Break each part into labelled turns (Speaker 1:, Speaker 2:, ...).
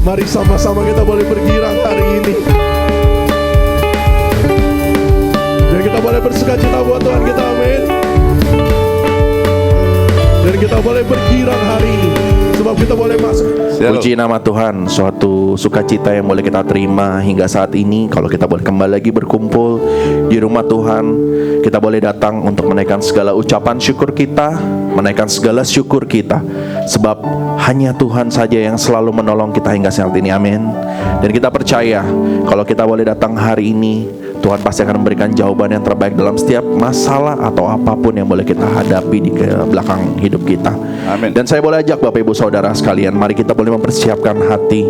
Speaker 1: Mari sama-sama kita boleh bergirang hari ini. Dan kita boleh bersukacita buat Tuhan kita, amin. Dan kita boleh bergirang hari ini, sebab kita boleh masuk.
Speaker 2: Puji nama Tuhan, suatu sukacita yang boleh kita terima hingga saat ini. Kalau kita boleh kembali lagi berkumpul di rumah Tuhan, kita boleh datang untuk menaikkan segala ucapan syukur kita, menaikkan segala syukur kita, sebab hanya Tuhan saja yang selalu menolong kita hingga saat ini, amin. Dan kita percaya kalau kita boleh datang hari ini, Tuhan pasti akan memberikan jawaban yang terbaik dalam setiap masalah atau apapun yang boleh kita hadapi di belakang hidup kita.
Speaker 3: Amin.
Speaker 2: Dan saya boleh ajak Bapak Ibu Saudara sekalian, mari kita boleh mempersiapkan hati.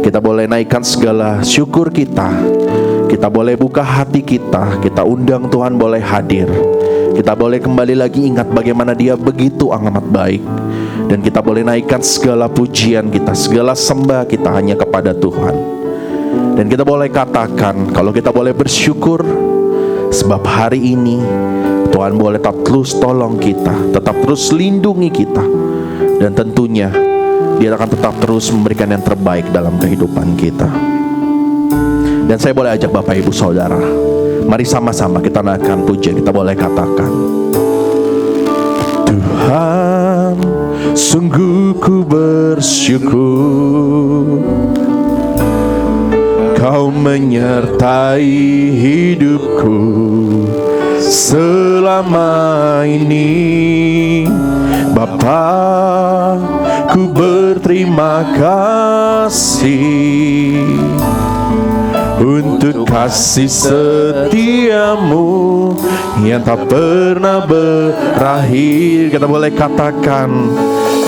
Speaker 2: Kita boleh naikkan segala syukur kita. Kita boleh buka hati kita. Kita undang Tuhan boleh hadir. Kita boleh kembali lagi ingat bagaimana Dia begitu amat baik. Dan kita boleh naikkan segala pujian kita, segala sembah kita hanya kepada Tuhan. Dan kita boleh katakan kalau kita boleh bersyukur, sebab hari ini Tuhan boleh tetap terus tolong kita, tetap terus lindungi kita. Dan tentunya Dia akan tetap terus memberikan yang terbaik dalam kehidupan kita. Dan saya boleh ajak Bapak Ibu Saudara, mari sama-sama kita naikkan pujian. Kita boleh katakan, Tuhan, sungguh ku bersyukur Kau menyertai hidupku selama ini. Bapa, ku berterima kasih untuk kasih setiamu yang tak pernah berakhir. Kita boleh katakan,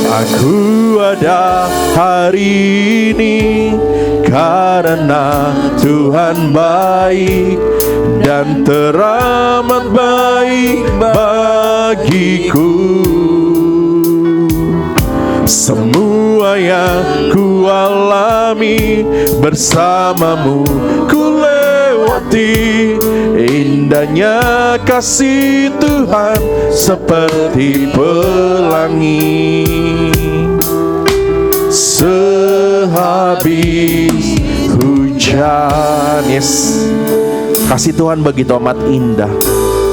Speaker 2: aku ada hari ini karena Tuhan baik dan teramat baik bagiku. Semua yang ku alami bersamamu ku lewati. Indahnya kasih Tuhan seperti pelangi. Sehabis hujan, yes, kasih Tuhan begitu amat indah.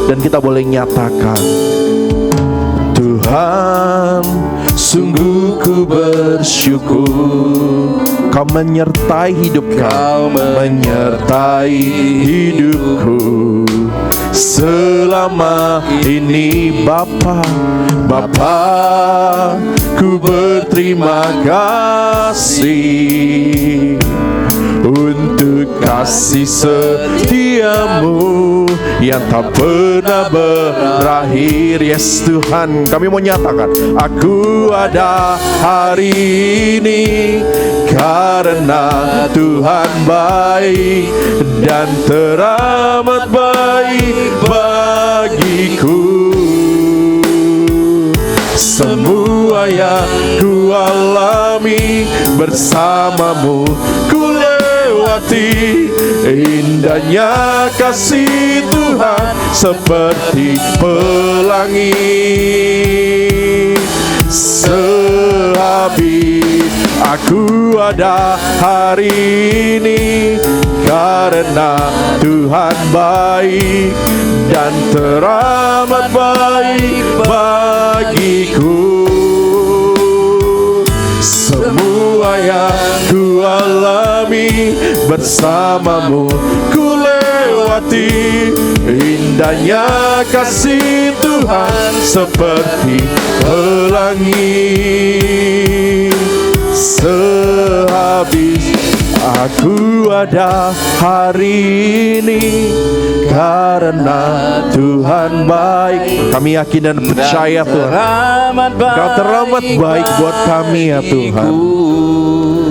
Speaker 2: Dan kita boleh nyatakan, Tuhan, sungguh ku bersyukur Kau menyertai hidup Kau menyertai hidupku selama ini. Bapa, Bapa, ku berterima kasih untuk kasih setiamu yang tak pernah berakhir. Yes Tuhan, kami mau nyatakan, aku ada hari ini karena Tuhan baik dan teramat baik bagiku. Semua yang ku alami bersamamu ku lewati. Indahnya kasih Tuhan seperti pelangi. Sehabis aku ada hari ini karena Tuhan baik dan teramat baik bagiku. Semua yang ku alami bersamamu ku lewati. Indahnya kasih Tuhan seperti pelangi. Sehabis aku ada hari ini karena Tuhan baik. Kami yakin dan percaya Tuhan, Kau teramat baik buat kami ya Tuhan.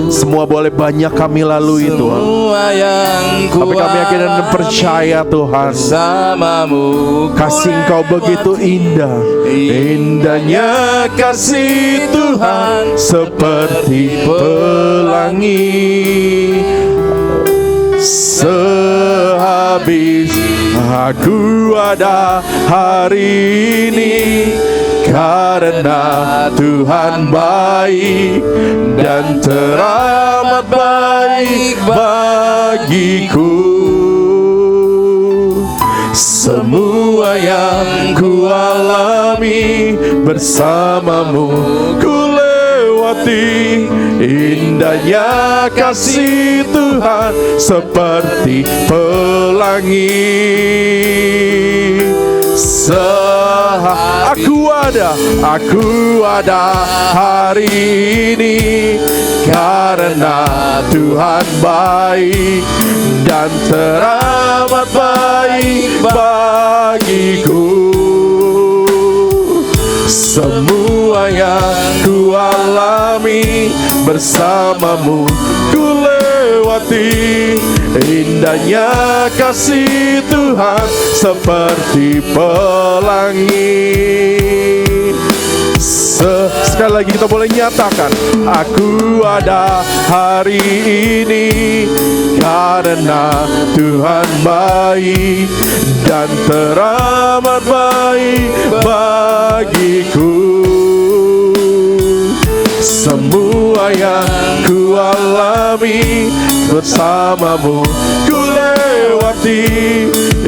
Speaker 2: Semua boleh banyak kami lalui Tuhan, tapi kami yakin dan percaya Tuhan, kasih Engkau begitu indah. Indahnya kasih Tuhan seperti pelangi. Sehabis aku ada hari ini karena Tuhan baik dan teramat teramat baik bagiku. Semua yang ku alami bersamamu, ku lewati indahnya kasih Tuhan seperti pelangi. Aku ada hari ini karena Tuhan baik dan teramat baik bagiku. Semua yang ku alami bersamamu, ku lewati indahnya kasih Tuhan seperti pelangi. Sekali lagi kita boleh nyatakan, aku ada hari ini karena Tuhan baik dan teramat baik bagiku. Semua yang ku alami bersamamu, ku lewati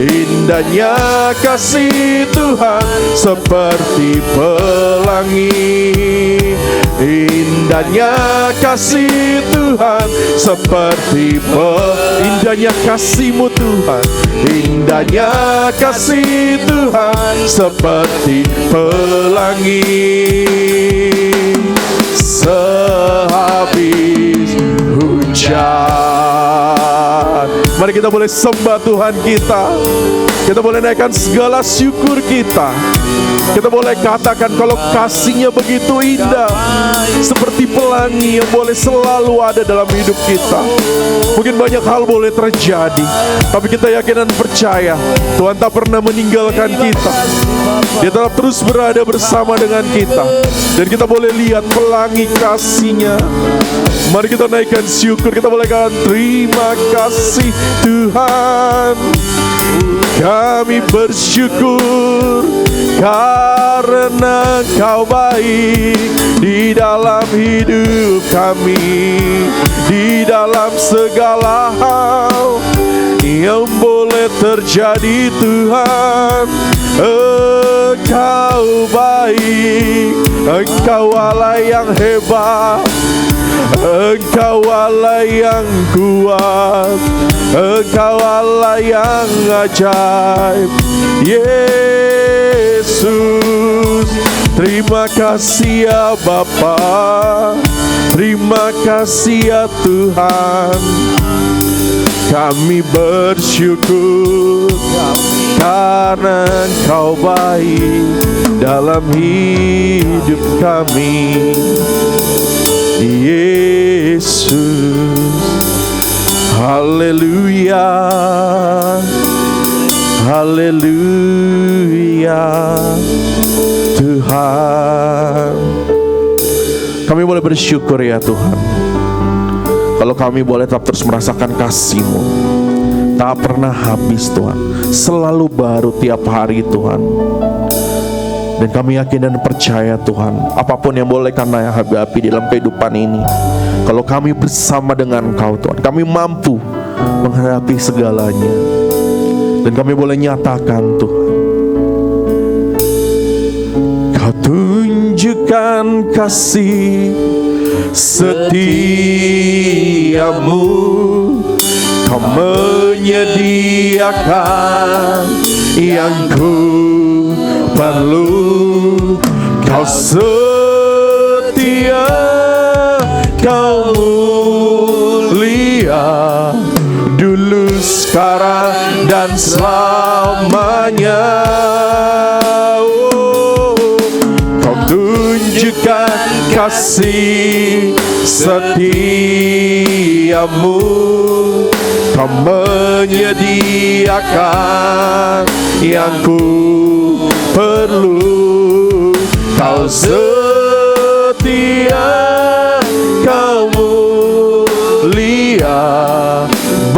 Speaker 2: indahnya kasih Tuhan seperti pelangi. Indahnya kasih Tuhan seperti indahnya kasih-Mu Tuhan. Indahnya kasih Tuhan seperti pelangi. Sehabis hujan, mari kita boleh sembah Tuhan kita. Kita boleh naikkan segala syukur kita. Kita boleh katakan kalau kasih-Nya begitu indah, seperti pelangi yang boleh selalu ada dalam hidup kita. Mungkin banyak hal boleh terjadi, tapi kita yakin dan percaya Tuhan tak pernah meninggalkan kita. Dia tetap terus berada bersama dengan kita, dan kita boleh lihat pelangi kasih-Nya. Mari kita naikkan syukur. Kita boleh katakan terima kasih Tuhan. Kami bersyukur karena Engkau baik di dalam hidup kami, di dalam segala hal yang boleh terjadi Tuhan. Engkau baik, Engkau Allah yang hebat, Engkau Allah yang kuat, Engkau Allah yang ajaib. Yesus, terima kasih ya Bapa, terima kasih ya Tuhan. Kami bersyukur karena Engkau baik dalam hidup kami. Yesus, haleluya, haleluya Tuhan. Kami boleh bersyukur ya Tuhan, kalau kami boleh tetap terus merasakan kasih-Mu, tak pernah habis Tuhan, selalu baru tiap hari Tuhan. Dan kami yakin dan percaya Tuhan, apapun yang boleh kami hadapi dalam kehidupan ini, kalau kami bersama dengan Engkau Tuhan, kami mampu menghadapi segalanya. Dan kami boleh nyatakan Tuhan, Kau tunjukkan kasih setiamu, Kau menyediakan yang ku perlu. Kau setia, Kau mulia, dulu, sekarang, dan selamanya. Kau tunjukkan kasih setiamu, Kau menyediakan yang ku perlu. Kau setia, Kau mulia,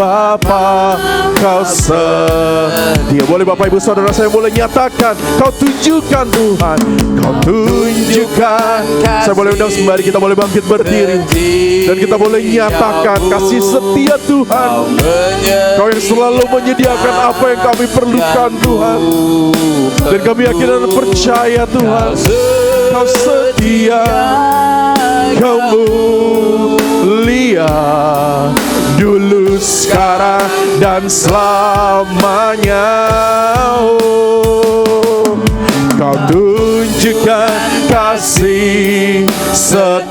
Speaker 2: Bapa, Kau setia. Boleh Bapak Ibu Saudara saya boleh nyatakan, Kau tunjukkan Tuhan, Kau tunjukkan. Saya boleh undang sembari, kita boleh bangkit berdiri dan kita boleh nyatakan kasih setia Tuhan. Kau yang selalu menyediakan apa yang kami perlukan Tuhan. Dan kami yakin dan percaya Tuhan, Kau setia, Kau mulia, dulu, sekarang, dan selamanya. Oh, Kau tunjukkan kasih setiamu.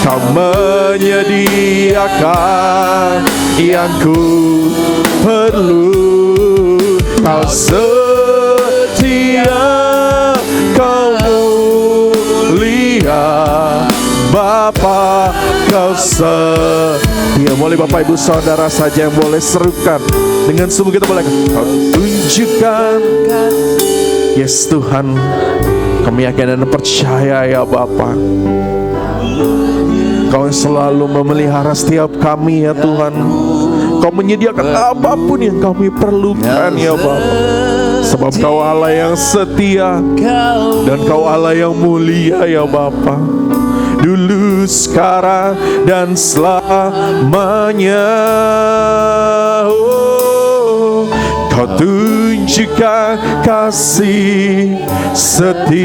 Speaker 2: Kau menyediakan yang ku perlu. Kau setia, Kau mulia, Bapa, Kau setia. Boleh Bapak Ibu Saudara saja yang boleh serukan dengan sungguh, kita boleh, Kau tunjukkan. Yes Tuhan, kami yakin dan percaya ya Bapa, Kau yang selalu memelihara setiap kami ya Tuhan. Kau menyediakan apapun yang kami perlukan ya Bapa. Sebab Kau Allah yang setia dan Kau Allah yang mulia ya Bapa. Dulu, sekarang, dan selamanya. Oh, Kau tunjukkan kasih setiamu.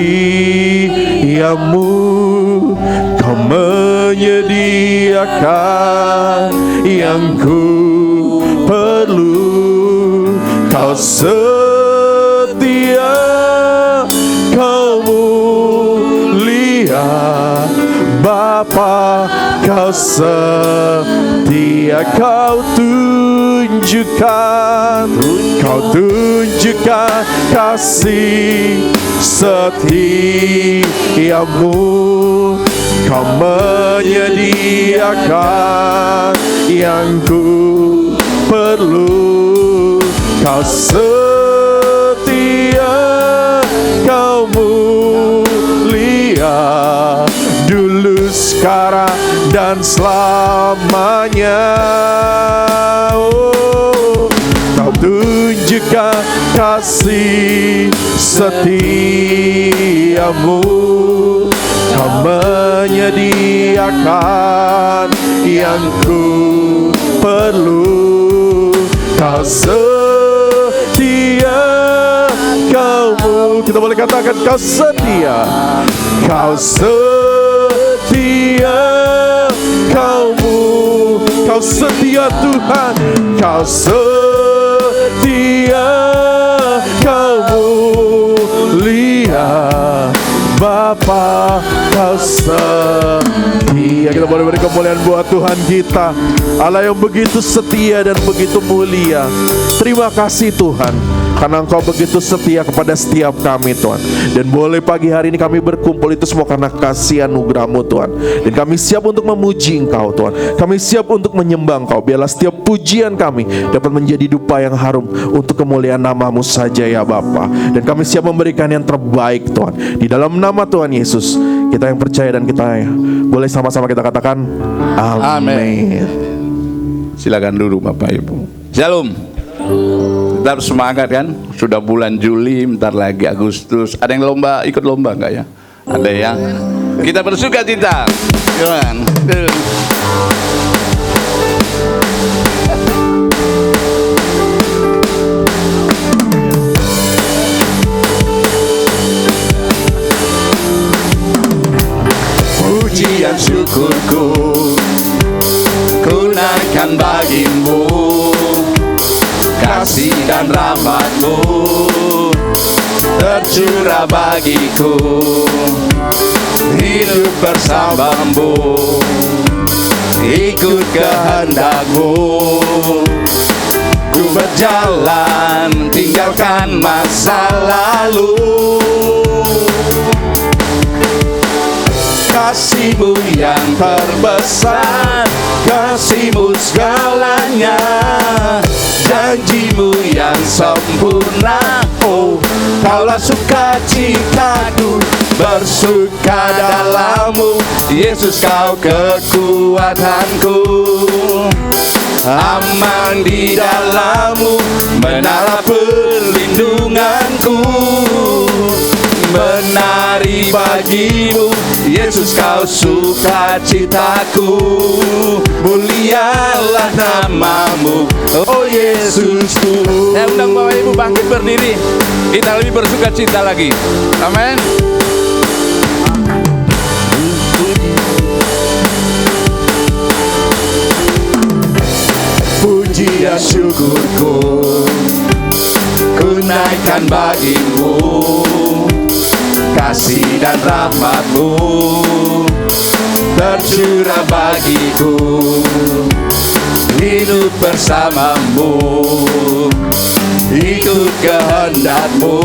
Speaker 2: Kau menyediakan yang ku perlu. Kau setia, Kau mulia, Bapa, Kau setia. Kau tunjukkan, Kau tunjukkan kasih setiamu. Kau menyediakan yang ku perlu. Kau setia, Kau mulia, dulu, sekarang, dan selamanya. Oh, Kau tunjukkan kasih setiamu. Kau menyediakan yang ku perlu. Kau setia, Kau kita boleh katakan, Kau setia, Kau setia, Kau setia Tuhan. Kau setia, Kau mulia, Bapa, Kau setia. Kita boleh beri kemuliaan buat Tuhan kita, Allah yang begitu setia dan begitu mulia. Terima kasih Tuhan, karena Engkau begitu setia kepada setiap kami Tuhan. Dan boleh pagi hari ini kami berkumpul itu semua karena kasih anugerah-Mu Tuhan. Dan kami siap untuk memuji Engkau Tuhan. Kami siap untuk menyembah Engkau. Biarlah setiap pujian kami dapat menjadi dupa yang harum untuk kemuliaan nama-Mu saja ya Bapa. Dan kami siap memberikan yang terbaik Tuhan. Di dalam nama Tuhan Yesus, kita yang percaya dan kita boleh sama-sama kita katakan amin.
Speaker 3: Silakan duduk Bapak Ibu. Shalom. Tetap semangat kan? Sudah bulan Juli, bentar lagi Agustus. Ada yang lomba, ikut lomba enggak ya? Ada ya? Kita bersuka cita. Jangan. Pujian syukurku ku naikkan bagimu, kasih dan rahmat-Mu tercurah bagiku, hidup bersamamu, ikut kehendak-Mu. Ku berjalan tinggalkan masa lalu, kasih-Mu yang terbesar, kasih-Mu segalanya. janjimu yang sempurna. Oh, kaulah sukacitaku, bersuka dalam-Mu, Yesus kau kekuatanku. Aman di dalam-Mu, menara perlindunganku. Menari bagi-Mu, Yesus kau sukacitaku. Mulialah nama-Mu, oh Yesusku. Saya undang Bapak Ibu bangkit berdiri, kita lebih bersukacita lagi. Amin. Puji dan syukurku ku naikkan bagi-Mu, kasih dan rahmat-Mu tercurah bagiku. Hidup bersama-Mu, ikut kehendak-Mu.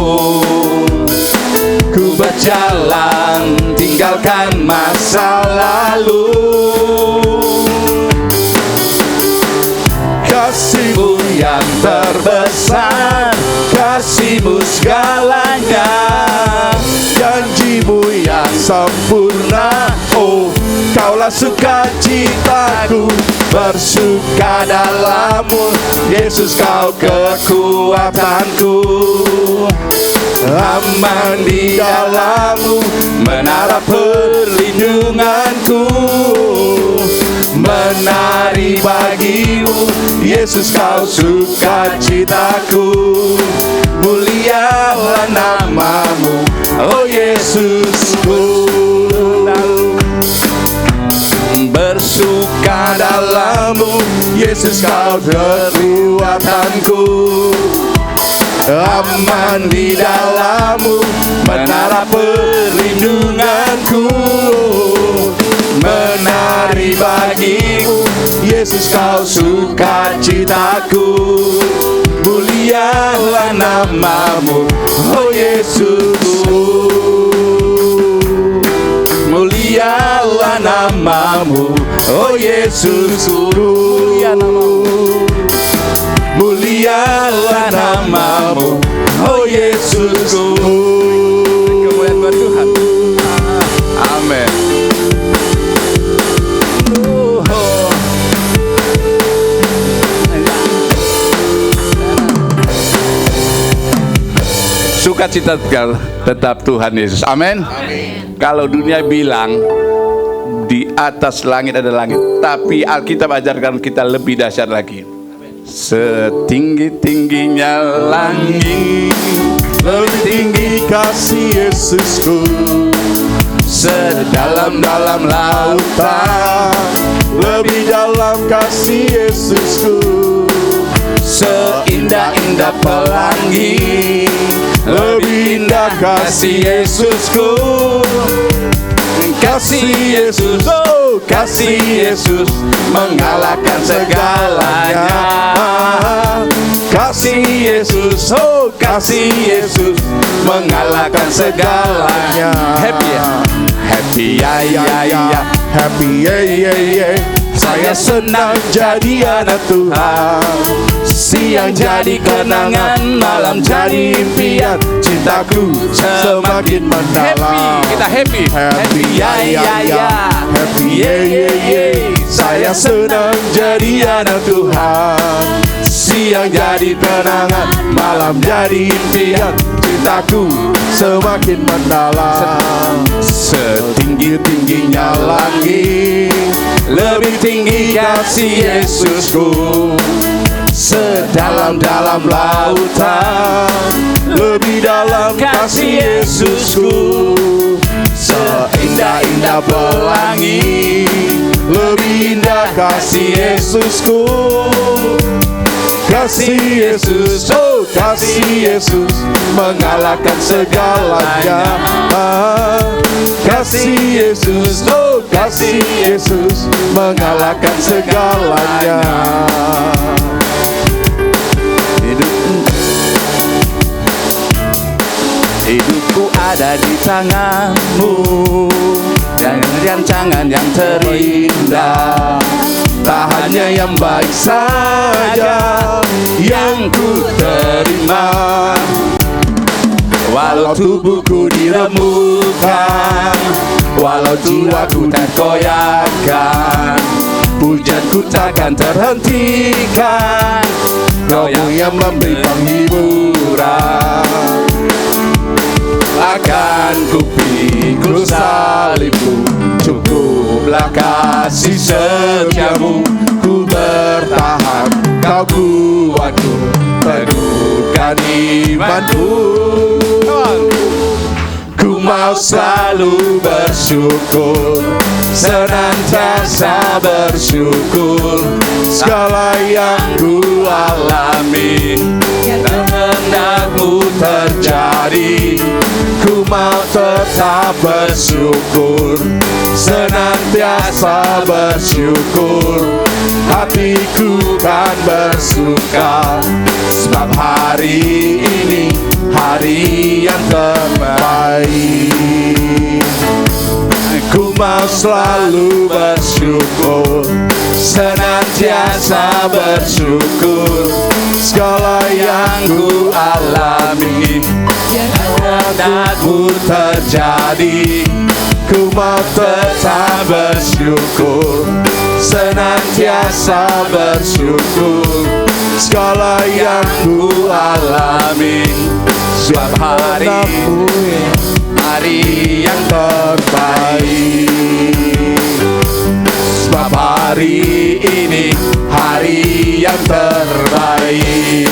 Speaker 3: Ku berjalan, tinggalkan masa lalu. Kasih-Mu yang terbesar, kasih-Mu segalanya, janji-Mu yang sempurna. Oh, kaulah sukacitaku, bersuka dalam-Mu, Yesus kau kekuatanku. Aman di dalam-Mu, menara perlindunganku. Menari bagi-Mu, Yesus kau sukacitaku. Mulialah nama-Mu, oh Yesusku. Bersuka dalam-Mu, Yesus kau kekuatanku. Aman di dalam-Mu, menara perlindunganku. Menari bagi-Mu, Yesus kau sukacitaku. Mulialah nama-Mu, oh Yesusku. Mulialah nama-Mu, oh Yesusku. Mulialah nama-Mu, oh Yesusku. Kemuliaan buat Tuhan. Amin. Sukacita tetap Tuhan Yesus. Amin. Kalau dunia bilang di atas langit ada langit, tapi Alkitab ajarkan kita lebih dahsyat lagi. Setinggi-tingginya langit, lebih tinggi kasih Yesusku. Sedalam-dalam lautan, lebih dalam kasih Yesusku. Seindah-indah pelangi, lebih indah kasih Yesusku. Kasih Yesus, oh kasih Yesus, mengalahkan segalanya. Kasih Yesus, oh kasih Yesus, mengalahkan segalanya. Happy ya, happy ya ya ya, happy ya ya ya. Saya senang jadi anak Tuhan. Siang jadi kenangan, malam jadi impian. Cintaku semakin mendalam. Happy, kita happy. Happy ya ya ya, happy ya ya ya. Saya senang jadi anak Tuhan. Siang jadi kenangan, malam jadi impian. Cintaku semakin mendalam. Setinggi-tingginya langit, lebih tinggi kasih Yesusku. Sedalam-dalam lautan, lebih dalam kasih Yesusku. Seindah-indah pelangi, lebih indah kasih Yesusku. Kasih Yesus, oh kasih Yesus, mengalahkan segalanya. Kasih Yesus, oh kasih Yesus, mengalahkan segalanya. Hidupku ada di tangan-Mu, dan rancangan yang terindah. tak hanya yang baik saja yang ku terima. Walau tubuhku diremukkan, walau jiwaku terkoyakkan, pujianku takkan terhentikan. Kau yang memberi penghiburan. Akan ku pikul salibku, cukuplah kasih setiamu. Ku bertahan, kau kuatku, teguhkan imanku. Ku mau selalu bersyukur, senantiasa bersyukur. Segala yang ku alami, kehendak-Mu terjadi. Ku mau tetap bersyukur, senantiasa bersyukur. Hatiku kan bersuka, sebab hari ini hari yang terbaik. Ku mau selalu bersyukur, senantiasa bersyukur. Segala yang ku alami, kehendak-Mu terjadi. Ku mau tetap bersyukur, senantiasa bersyukur. Segala yang ku alami, sebab hari yang terbaik. Sebab hari ini hari yang terbaik.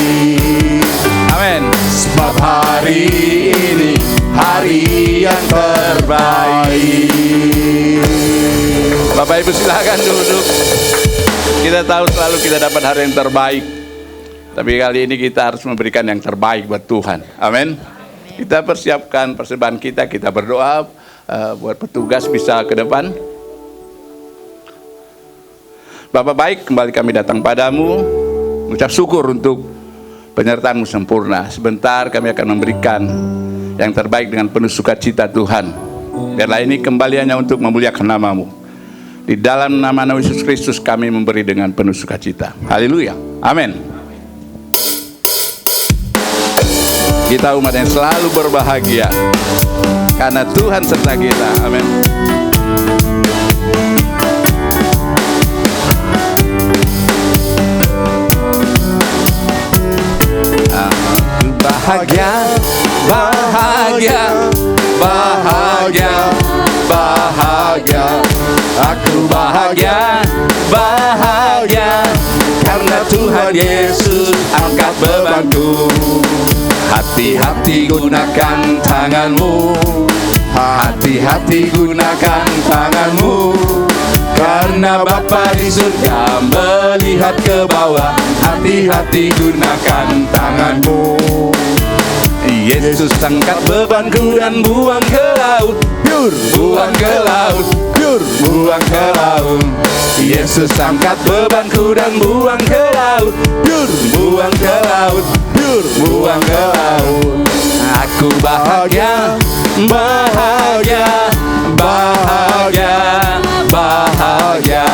Speaker 3: Amin. Sebab hari ini hari yang terbaik. Bapak Ibu silakan duduk. Kita tahu selalu kita dapat hari yang terbaik, tapi kali ini kita harus memberikan yang terbaik buat Tuhan. Amin. Kita persiapkan persembahan kita, kita berdoa buat petugas bisa ke depan. Bapa baik, kembali kami datang padamu, mengucap syukur untuk penyertaan-Mu sempurna. Sebentar kami akan memberikan yang terbaik dengan penuh sukacita Tuhan. Biarlah ini kembali hanya untuk memuliakan nama-Mu. Di dalam nama Yesus Kristus kami memberi dengan penuh sukacita. Haleluya. Amin. Kita umat yang selalu berbahagia karena Tuhan serta kita. Amin. Bahagia, bahagia, bahagia, bahagia. Aku bahagia, bahagia karena Tuhan Yesus angkat bebanku. Hati-hati gunakan tangan-Mu, hati-hati gunakan tangan-Mu, karena Bapa di surga melihat ke bawah. Hati-hati gunakan tangan-Mu. Yesus angkat bebanku dan buang ke laut, buang ke laut, buang ke laut. Yesus angkat bebanku dan buang ke laut, buang ke laut, buang ke laut. Aku bahagia, bahagia, bahagia, bahagia.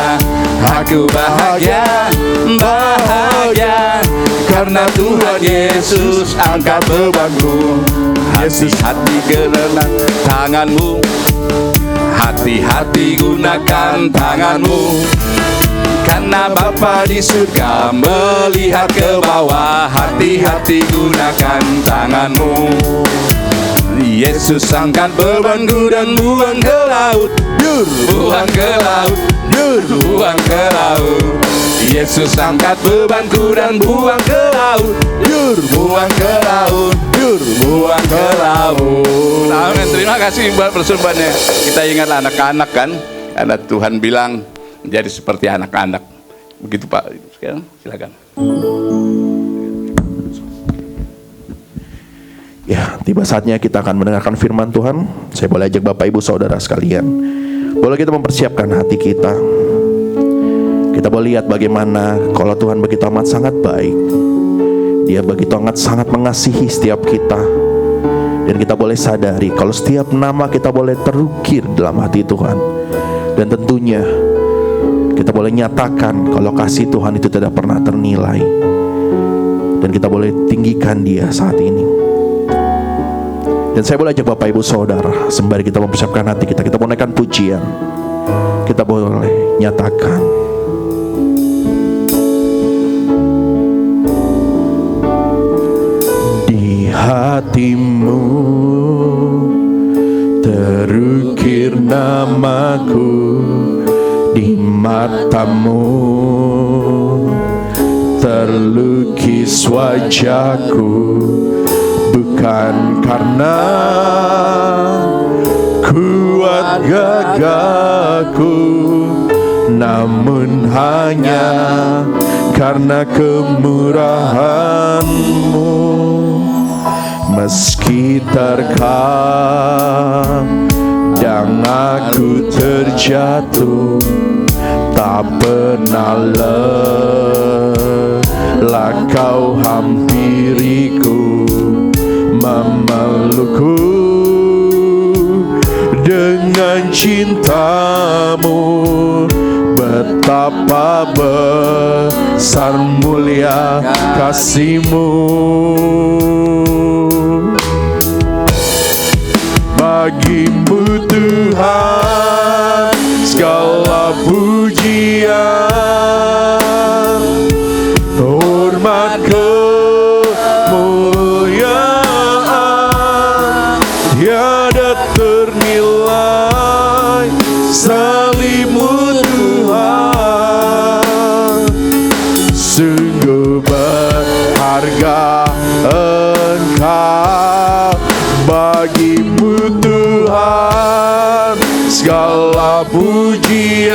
Speaker 3: Aku bahagia, bahagia karena Tuhan Yesus angkat bebanku. Hati-hati gunakan tangan-Mu, hati-hati gunakan tangan-Mu, karena Bapa di surga melihat ke bawah. Hati-hati gunakan tangan-Mu. Yesus angkat bebanku dan buang ke laut, buang ke laut, buang ke laut. Yesus angkat bebanku dan buang ke laut, buang ke laut, buang ke laut. Amin. Terima kasih buat persembahannya. Kita ingat anak-anak kan, karena Tuhan bilang menjadi seperti anak-anak. Begitu Pak. Sekarang silakan.
Speaker 2: Ya, tiba saatnya kita akan mendengarkan firman Tuhan. Saya boleh ajak Bapak Ibu Saudara sekalian, boleh kita mempersiapkan hati kita. Kita boleh lihat bagaimana kalau Tuhan begitu amat sangat baik. Dia begitu amat sangat mengasihi setiap kita. Dan kita boleh sadari kalau setiap nama kita boleh terukir dalam hati Tuhan. Dan tentunya Kita boleh nyatakan kalau kasih Tuhan itu tidak pernah ternilai. Dan kita boleh tinggikan Dia saat ini. Dan saya boleh ajak Bapak Ibu Saudara, sembari kita mempersiapkan hati kita, kita mau naikkan pujian, kita boleh nyatakan, di hatimu terukir namaku, di matamu terlukis wajahku, bukan karena kuat gagahku, namun hanya karena kemurahan-Mu. Meski terkadang aku terjatuh, tak pernah lelah Kau hampiriku, memelukku dengan cinta-Mu. Betapa besar mulia kasih-Mu. Bagi-Mu Tuhan segala pujian, hormat kemuliaan tiada ternilai. Salib-Mu Tuhan, sungguh berharga Engkau. Bagi-Mu Tuhan segala pujian,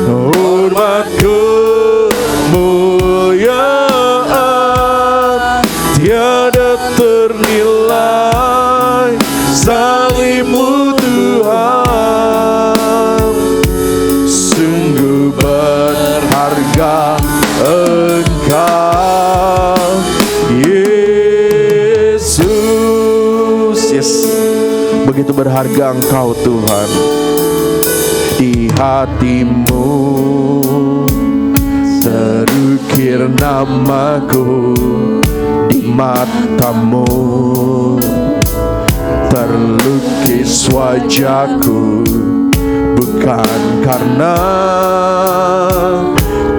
Speaker 2: hormat kemuliaan tiada ternilai. Salib-Mu Tuhan, sungguh berharga Engkau, Yesus. Yes, begitu berharga Engkau Tuhan. Di hatimu terukir namaku, di matamu terlukis wajahku, bukan karena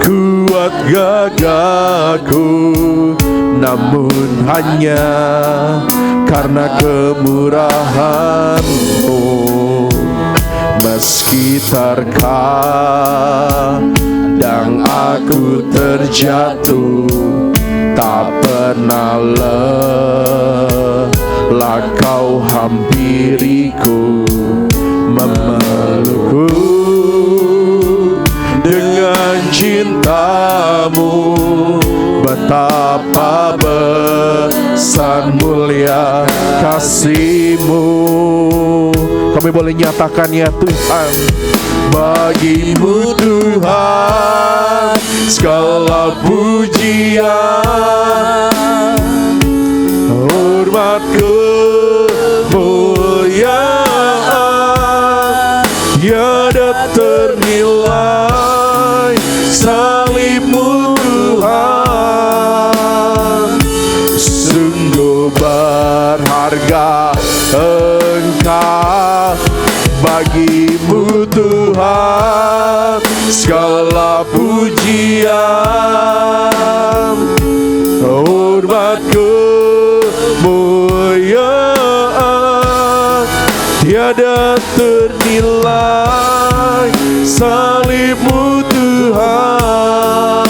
Speaker 2: kuat gagahku, namun hanya karena kemurahan-Mu. Meski terkadang aku terjatuh, tak pernah lelah Kau hampiriku, memelukku dengan cinta-Mu. Betapa besar mulia kasih-Mu. Kami boleh nyatakan ya Tuhan. Bagi-Mu Tuhan segala pujian, hormat kemuliaan tiada ternilai. Salib-Mu Tuhan, sungguh berharga Engkau. Bagi-Mu Tuhan segala pujian, hormat kemuliaan tiada ternilai. Salib-Mu Tuhan,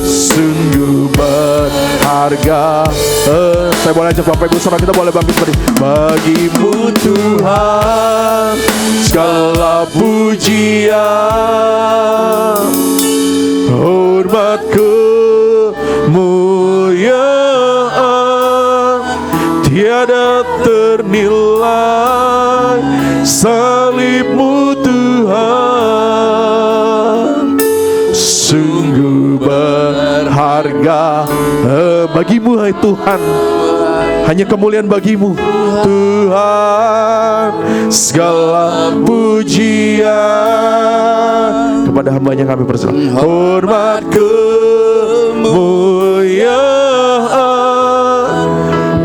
Speaker 2: sungguh berharga. Saya boleh ajak Bapak Ibu Saudara, kita boleh bangkit berdiri. Bagi-Mu Tuhan segala pujian, hormat kemuliaan tiada ternilai. Salib-Mu Tuhan, sungguh berharga. Bagi-Mu hai Tuhan Hanya kemuliaan bagimu Tuhan, segala pujian kepada hamba-Nya kami persilakan. Hormat kemuliaan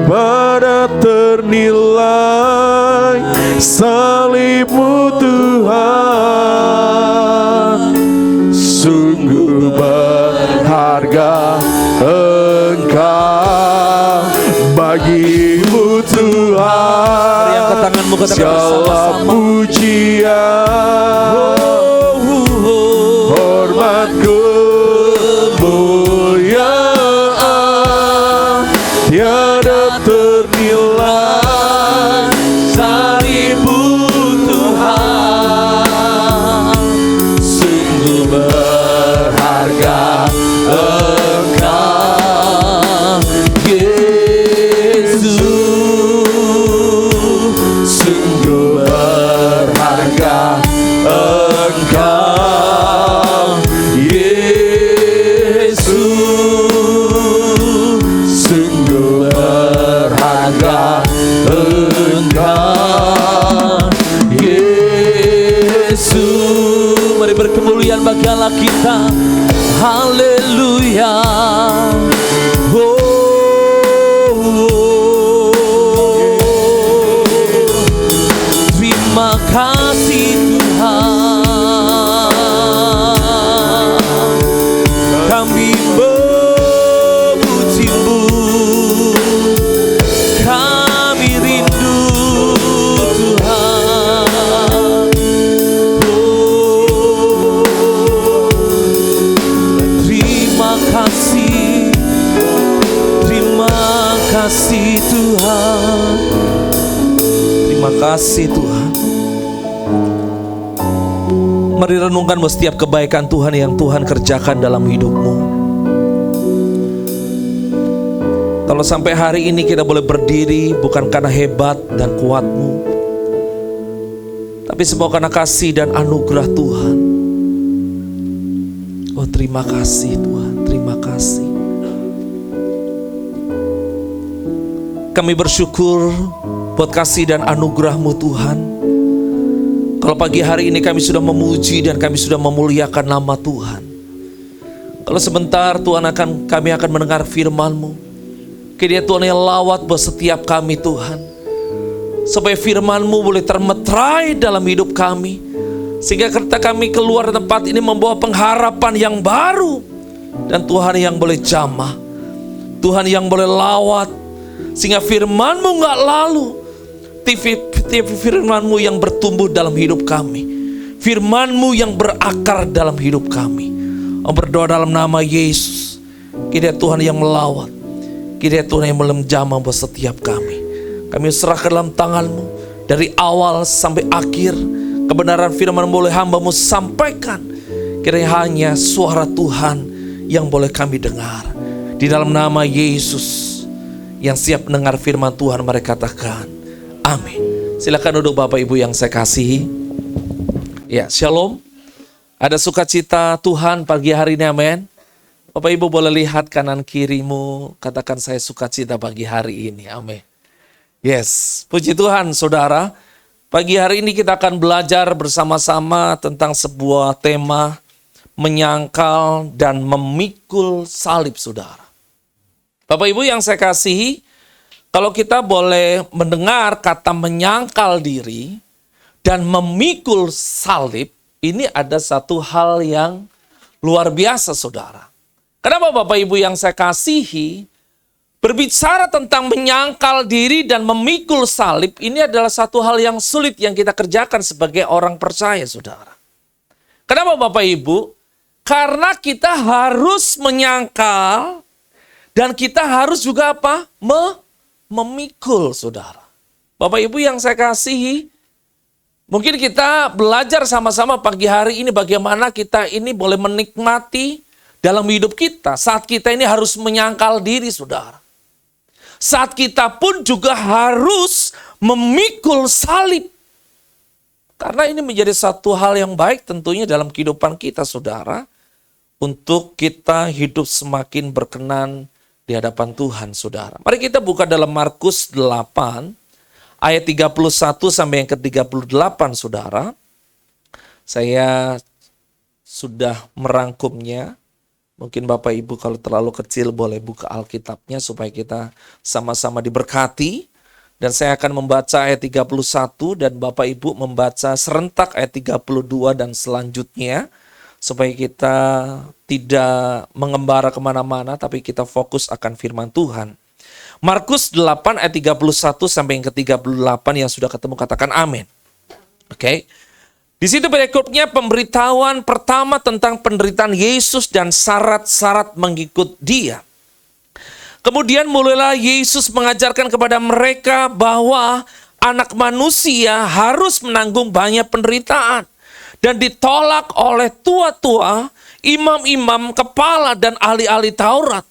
Speaker 2: pada ternilai salib-Mu Tuhan, sungguh berharga Engkau bagimu Tuhan.
Speaker 4: Mari angkat tanganmu, katakan
Speaker 2: segala
Speaker 4: bersama-sama.
Speaker 2: pujian, hormat kemuliaan tiada ternilai salib-Mu Tuhan, sungguh berharga Engkau Yesus, sungguh berharga Engkau Yesus, sungguh berharga Engkau Yesus.
Speaker 4: Mari berkemuliaan bagi Allah kita. Haleluya. Terima kasih Tuhan, kami memuji-Mu, kami rindu Tuhan. Terima kasih Tuhan, terima kasih Tuhan. Mari renungkan setiap kebaikan Tuhan yang Tuhan kerjakan dalam hidupmu. Kalau sampai hari ini kita boleh berdiri bukan karena hebat dan kuatmu, tapi semua karena kasih dan anugerah Tuhan. Oh, terima kasih Tuhan, terima kasih. Kami bersyukur buat kasih dan anugerah-Mu Tuhan. Kalau pagi hari ini kami sudah memuji dan kami sudah memuliakan nama Tuhan. Kalau sebentar Tuhan kami akan mendengar firman-Mu. Kiranya Tuhan yang lawat buat setiap kami Tuhan, supaya firman-Mu boleh termeterai dalam hidup kami, sehingga ketika kami keluar tempat ini membawa pengharapan yang baru. Dan Tuhan yang boleh jamah, Tuhan yang boleh lawat, sehingga firman-Mu gak lalu. Firman-Mu yang bertumbuh dalam hidup kami, firman-Mu yang berakar dalam hidup kami. Berdoa dalam nama Yesus, kiranya Tuhan yang melawat, kiranya Tuhan yang menjamah buat setiap kami. Kami serahkan dalam tangan-Mu, dari awal sampai akhir. Kebenaran firman boleh hamba-Mu sampaikan, kiranya hanya suara Tuhan yang boleh kami dengar. Di dalam nama Yesus, yang siap mendengar firman Tuhan, mari katakan amin. Silakan duduk Bapak Ibu yang saya kasihi. Ya, shalom. Ada sukacita Tuhan pagi hari ini, amin. Bapak Ibu boleh lihat kanan kirimu, katakan saya sukacita pagi hari ini, amin. Yes, puji Tuhan saudara. Pagi hari ini kita akan belajar bersama-sama tentang sebuah tema menyangkal dan memikul salib saudara. Bapak Ibu yang saya kasihi, kalau kita boleh mendengar kata menyangkal diri dan memikul salib, ini ada satu hal yang luar biasa saudara. Kenapa Bapak Ibu yang saya kasihi, berbicara tentang menyangkal diri dan memikul salib, ini adalah satu hal yang sulit yang kita kerjakan sebagai orang percaya saudara. Kenapa Bapak Ibu? Karena kita harus menyangkal dan kita harus juga apa? Memikul saudara. Bapak Ibu yang saya kasihi, mungkin kita belajar sama-sama pagi hari ini bagaimana kita ini boleh menikmati dalam hidup kita saat kita ini harus menyangkal diri saudara. Saat kita pun juga harus memikul salib. Karena ini menjadi satu hal yang baik tentunya dalam kehidupan kita saudara, untuk kita hidup semakin berkenan di hadapan Tuhan, saudara. Mari kita buka dalam Markus 8, ayat 31 sampai yang ke-38, saudara. Saya sudah merangkumnya. Mungkin Bapak Ibu kalau terlalu kecil boleh buka Alkitabnya supaya kita sama-sama diberkati. Dan saya akan membaca ayat 31 dan Bapak Ibu membaca serentak ayat 32 dan selanjutnya. Supaya kita tidak mengembara kemana-mana, tapi kita fokus akan firman Tuhan. Markus 8 ayat 31 sampai yang ke-38 yang sudah ketemu katakan amin. Oke. Di situ berikutnya pemberitahuan pertama tentang penderitaan Yesus dan syarat-syarat mengikut Dia. Kemudian mulailah Yesus mengajarkan kepada mereka bahwa anak manusia harus menanggung banyak penderitaan dan ditolak oleh tua-tua, imam-imam, kepala, dan ahli-ahli Taurat.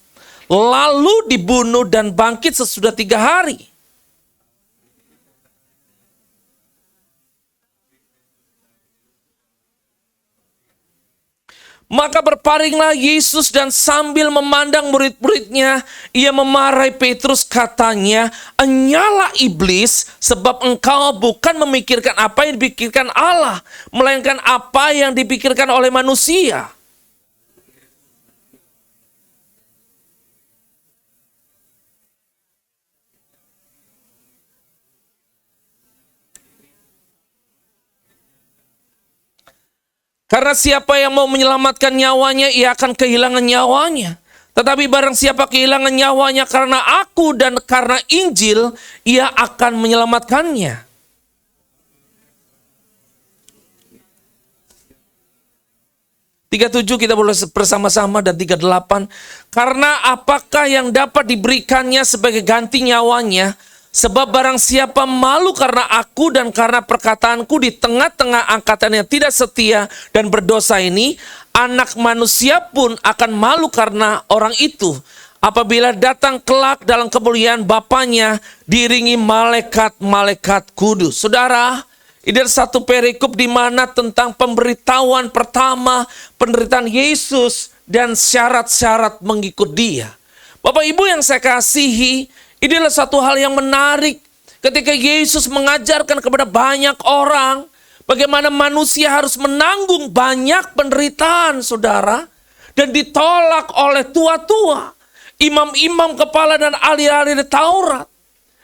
Speaker 4: Lalu dibunuh dan bangkit sesudah 3 hari. Maka berparinglah Yesus dan sambil memandang murid-muridnya, ia memarahi Petrus, katanya, "Enyalah iblis, sebab engkau bukan memikirkan apa yang dipikirkan Allah, melainkan apa yang dipikirkan oleh manusia." Karena siapa yang mau menyelamatkan nyawanya, ia akan kehilangan nyawanya. Tetapi barang siapa kehilangan nyawanya karena aku dan karena Injil, ia akan menyelamatkannya. Tiga 37 kita boleh bersama-sama dan 38. Karena apakah yang dapat diberikannya sebagai ganti nyawanya? Sebab barang siapa malu karena aku dan karena perkataanku di tengah-tengah angkatan yang tidak setia dan berdosa ini, anak manusia pun akan malu karena orang itu. Apabila datang kelak dalam kemuliaan Bapanya diiringi malaikat-malaikat kudus. Saudara, ini ada satu perikop di mana tentang pemberitahuan pertama penderitaan Yesus dan syarat-syarat mengikut Dia. Bapak Ibu yang saya kasihi, ini adalah satu hal yang menarik ketika Yesus mengajarkan kepada banyak orang bagaimana manusia harus menanggung banyak penderitaan, saudara, dan ditolak oleh tua-tua, imam-imam kepala dan ahli-ahli Taurat,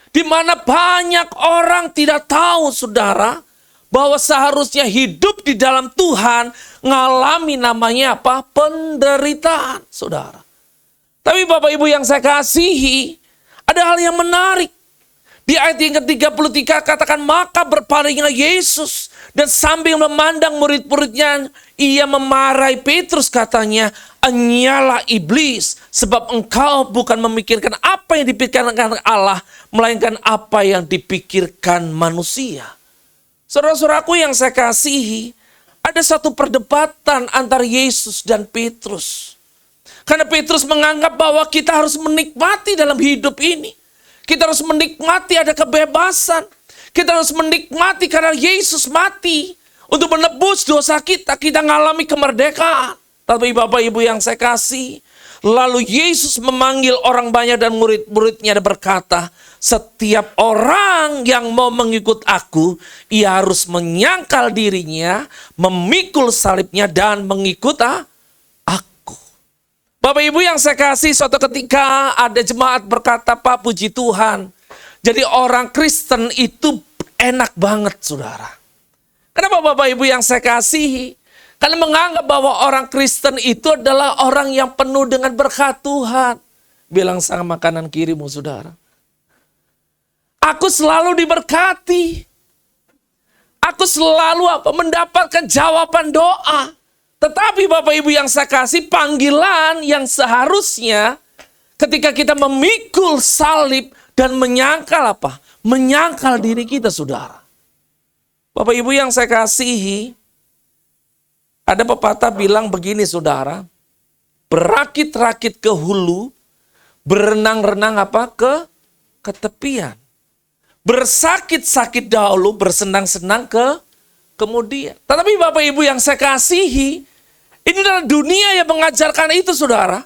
Speaker 4: di mana banyak orang tidak tahu, saudara, bahwa seharusnya hidup di dalam Tuhan ngalami namanya apa? Penderitaan, saudara. Tapi Bapak Ibu yang saya kasihi, ada hal yang menarik. Di ayat yang ke-33 katakan, maka berpalinglah Yesus dan sambil memandang murid-muridnya, ia memarahi Petrus, katanya, "Enyalah iblis, sebab engkau bukan memikirkan apa yang dipikirkan Allah, melainkan apa yang dipikirkan manusia." Saudara-saudaraku yang saya kasihi, ada satu perdebatan antara Yesus dan Petrus. Karena Petrus menganggap bahwa kita harus menikmati dalam hidup ini. Kita harus menikmati ada kebebasan. Kita harus menikmati karena Yesus mati untuk menebus dosa kita. Kita mengalami kemerdekaan. Tapi Bapak Ibu yang saya kasih, lalu Yesus memanggil orang banyak dan murid-muridnya dan berkata, "Setiap orang yang mau mengikut aku, ia harus menyangkal dirinya, memikul salibnya dan mengikut aku." Bapak Ibu yang saya kasih, suatu ketika ada jemaat berkata, "Pak, puji Tuhan, jadi orang Kristen itu enak banget, saudara." Kenapa Bapak Ibu yang saya kasihi? Karena menganggap bahwa orang Kristen itu adalah orang yang penuh dengan berkat Tuhan. Bilang sama kanan kirimu, saudara, aku selalu diberkati. Aku selalu mendapatkan jawaban doa. Tetapi Bapak Ibu yang saya kasih, panggilan yang seharusnya ketika kita memikul salib dan menyangkal apa? Menyangkal diri kita, saudara. Bapak Ibu yang saya kasihi, ada pepatah bilang begini, saudara, berakit-rakit ke hulu, berenang-renang apa? Ke tepian. Bersakit-sakit dahulu, bersenang-senang kemudian. Tetapi Bapak Ibu yang saya kasihi, ini adalah dunia yang mengajarkan itu, saudara.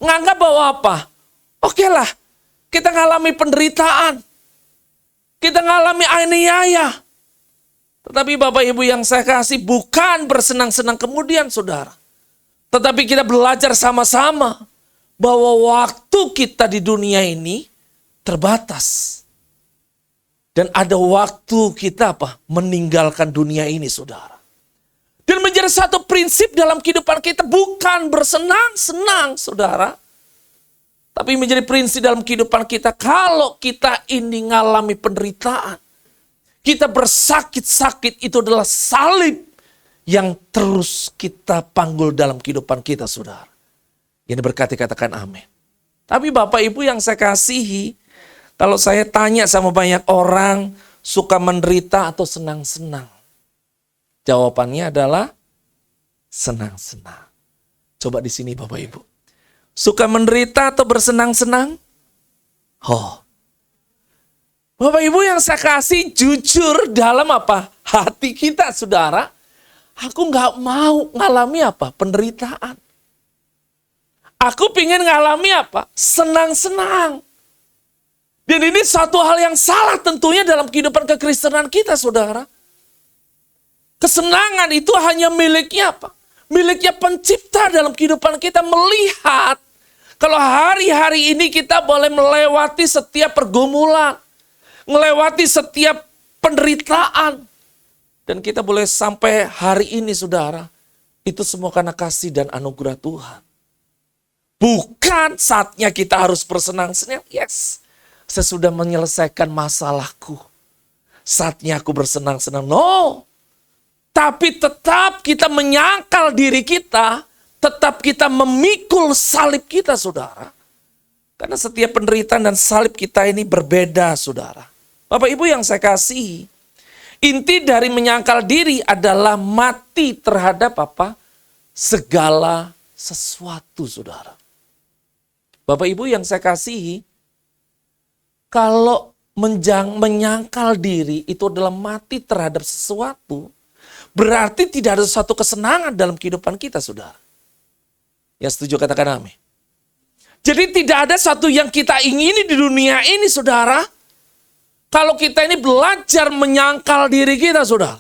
Speaker 4: Menganggap bahwa apa? Oke lah, kita ngalami penderitaan. Kita ngalami aniaya. Tetapi Bapak Ibu yang saya kasih, bukan bersenang-senang kemudian saudara. Tetapi kita belajar sama-sama bahwa waktu kita di dunia ini terbatas. Dan ada waktu kita meninggalkan dunia ini saudara. Dan menjadi satu prinsip dalam kehidupan kita bukan bersenang-senang saudara. Tapi menjadi prinsip dalam kehidupan kita, kalau kita ini ngalami penderitaan, kita bersakit-sakit, itu adalah salib yang terus kita panggul dalam kehidupan kita, saudara. Yang berkati katakan amin. Tapi Bapak Ibu yang saya kasihi, kalau saya tanya sama banyak orang, suka menderita atau senang-senang? Jawabannya adalah senang-senang. Coba di sini Bapak Ibu. Suka menderita atau bersenang-senang? Oh. Bapak Ibu yang saya kasih, jujur dalam hati kita saudara. Aku gak mau ngalami penderitaan. Aku pengen ngalami senang-senang. Dan ini satu hal yang salah tentunya dalam kehidupan kekristenan kita saudara. Kesenangan itu hanya miliknya miliknya pencipta dalam kehidupan kita. Melihat kalau hari-hari ini kita boleh melewati setiap pergumulan, melewati setiap penderitaan. Dan kita boleh sampai hari ini saudara, itu semua karena kasih dan anugerah Tuhan. Bukan saatnya kita harus bersenang-senang. Yes, saya sudah menyelesaikan masalahku. Saatnya aku bersenang-senang. No. Tapi tetap kita menyangkal diri kita, tetap kita memikul salib kita saudara. Karena setiap penderitaan dan salib kita ini berbeda saudara. Bapak Ibu yang saya kasihi, inti dari menyangkal diri adalah mati terhadap segala sesuatu saudara. Bapak Ibu yang saya kasihi, kalau menyangkal diri itu adalah mati terhadap sesuatu, berarti tidak ada suatu kesenangan dalam kehidupan kita saudara. Yang setuju katakan amin. Jadi tidak ada satu yang kita ingini di dunia ini saudara, kalau kita ini belajar menyangkal diri kita saudara.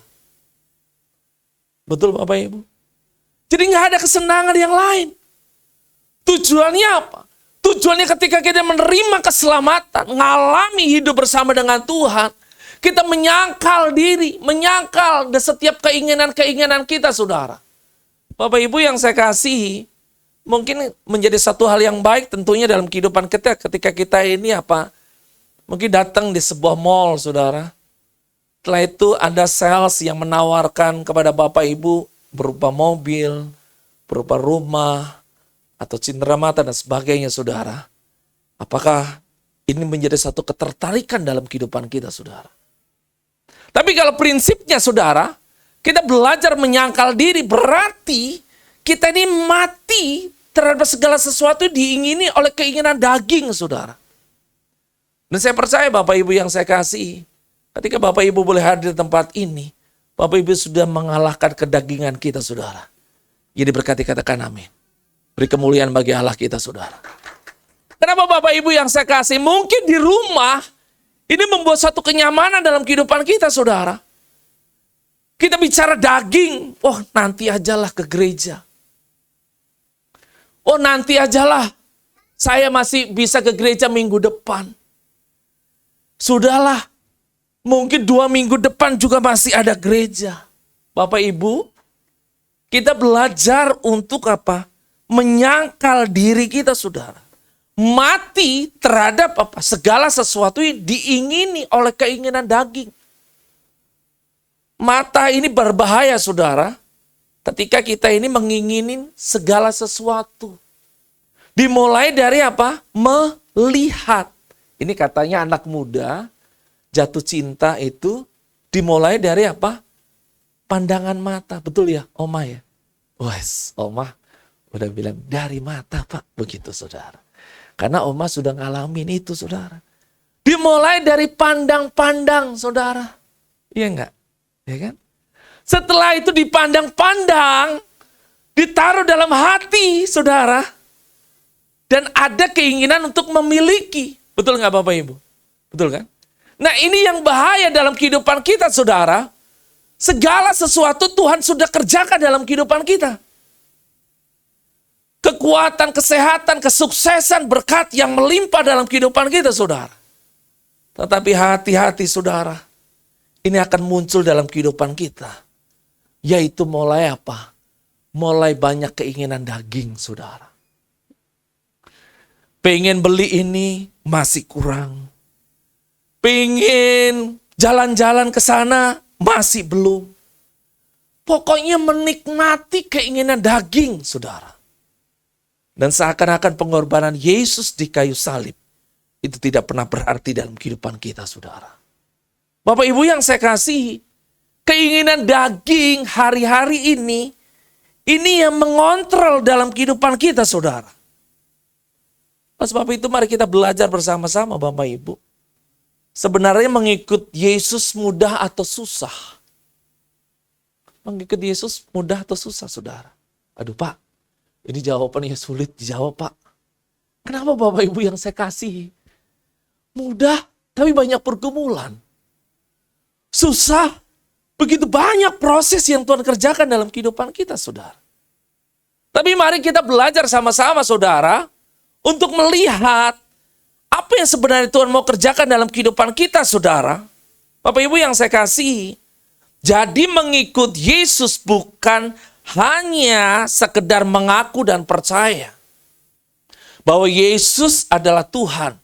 Speaker 4: Betul Bapak Ibu? Jadi nggak ada kesenangan yang lain. Tujuannya apa? Tujuannya ketika kita menerima keselamatan, ngalami hidup bersama dengan Tuhan, kita menyangkal diri, menyangkal setiap keinginan-keinginan kita saudara. Bapak Ibu yang saya kasihi, mungkin menjadi satu hal yang baik tentunya dalam kehidupan kita ketika kita ini mungkin datang di sebuah mall saudara. Setelah itu ada sales yang menawarkan kepada Bapak Ibu berupa mobil, berupa rumah, atau cenderamata dan sebagainya saudara. Apakah ini menjadi satu ketertarikan dalam kehidupan kita saudara? Tapi kalau prinsipnya saudara, kita belajar menyangkal diri, berarti kita ini mati terhadap segala sesuatu diingini oleh keinginan daging saudara. Dan saya percaya Bapak Ibu yang saya kasih, ketika Bapak Ibu boleh hadir di tempat ini, Bapak Ibu sudah mengalahkan kedagingan kita saudara. Jadi berkati katakan amin. Beri kemuliaan bagi Allah kita saudara. Kenapa Bapak Ibu yang saya kasih, mungkin di rumah ini membuat satu kenyamanan dalam kehidupan kita saudara. Kita bicara daging, oh nanti ajalah ke gereja. Oh nanti ajalah, saya masih bisa ke gereja minggu depan. Sudahlah, mungkin 2 minggu depan juga masih ada gereja. Bapak Ibu, kita belajar untuk menyangkal diri kita saudara. Mati terhadap segala sesuatu yang diingini oleh keinginan daging. Mata ini berbahaya saudara, ketika kita ini mengingini segala sesuatu. Dimulai dari melihat. Ini katanya anak muda jatuh cinta itu dimulai dari pandangan mata. Betul ya Oma ya? Wes, Oma udah bilang dari mata Pak. Begitu saudara. Karena Oma sudah ngalamin itu saudara. Dimulai dari pandang-pandang saudara. Iya enggak? Ya kan? Setelah itu dipandang-pandang, ditaruh dalam hati saudara. dan ada keinginan untuk memiliki. Betul nggak Bapak Ibu? Betul kan? Nah ini yang bahaya dalam kehidupan kita saudara. Segala sesuatu Tuhan sudah kerjakan dalam kehidupan kita. Kekuatan, kesehatan, kesuksesan, berkat yang melimpah dalam kehidupan kita saudara. Tetapi hati-hati saudara. Ini akan muncul dalam kehidupan kita. Yaitu mulai apa? Mulai banyak keinginan daging saudara. Pengen beli ini masih kurang. Pengen jalan-jalan ke sana masih belum. Pokoknya menikmati keinginan daging, saudara. Dan seakan-akan pengorbanan Yesus di kayu salib itu tidak pernah berarti dalam kehidupan kita, saudara. Bapak Ibu yang saya kasihi, keinginan daging hari-hari ini yang mengontrol dalam kehidupan kita, saudara. Oleh sebab itu mari kita belajar bersama-sama Bapak Ibu. Sebenarnya mengikut Yesus mudah atau susah? Mengikut Yesus mudah atau susah, saudara? Aduh Pak, ini jawabannya sulit dijawab Pak. Kenapa Bapak Ibu yang saya kasihi? Mudah, tapi banyak pergumulan. Susah, begitu banyak proses yang Tuhan kerjakan dalam kehidupan kita, saudara. Tapi mari kita belajar sama-sama, saudara, untuk melihat apa yang sebenarnya Tuhan mau kerjakan dalam kehidupan kita, saudara. Bapak Ibu yang saya kasihi, jadi mengikut Yesus bukan hanya sekedar mengaku dan percaya bahwa Yesus adalah Tuhan,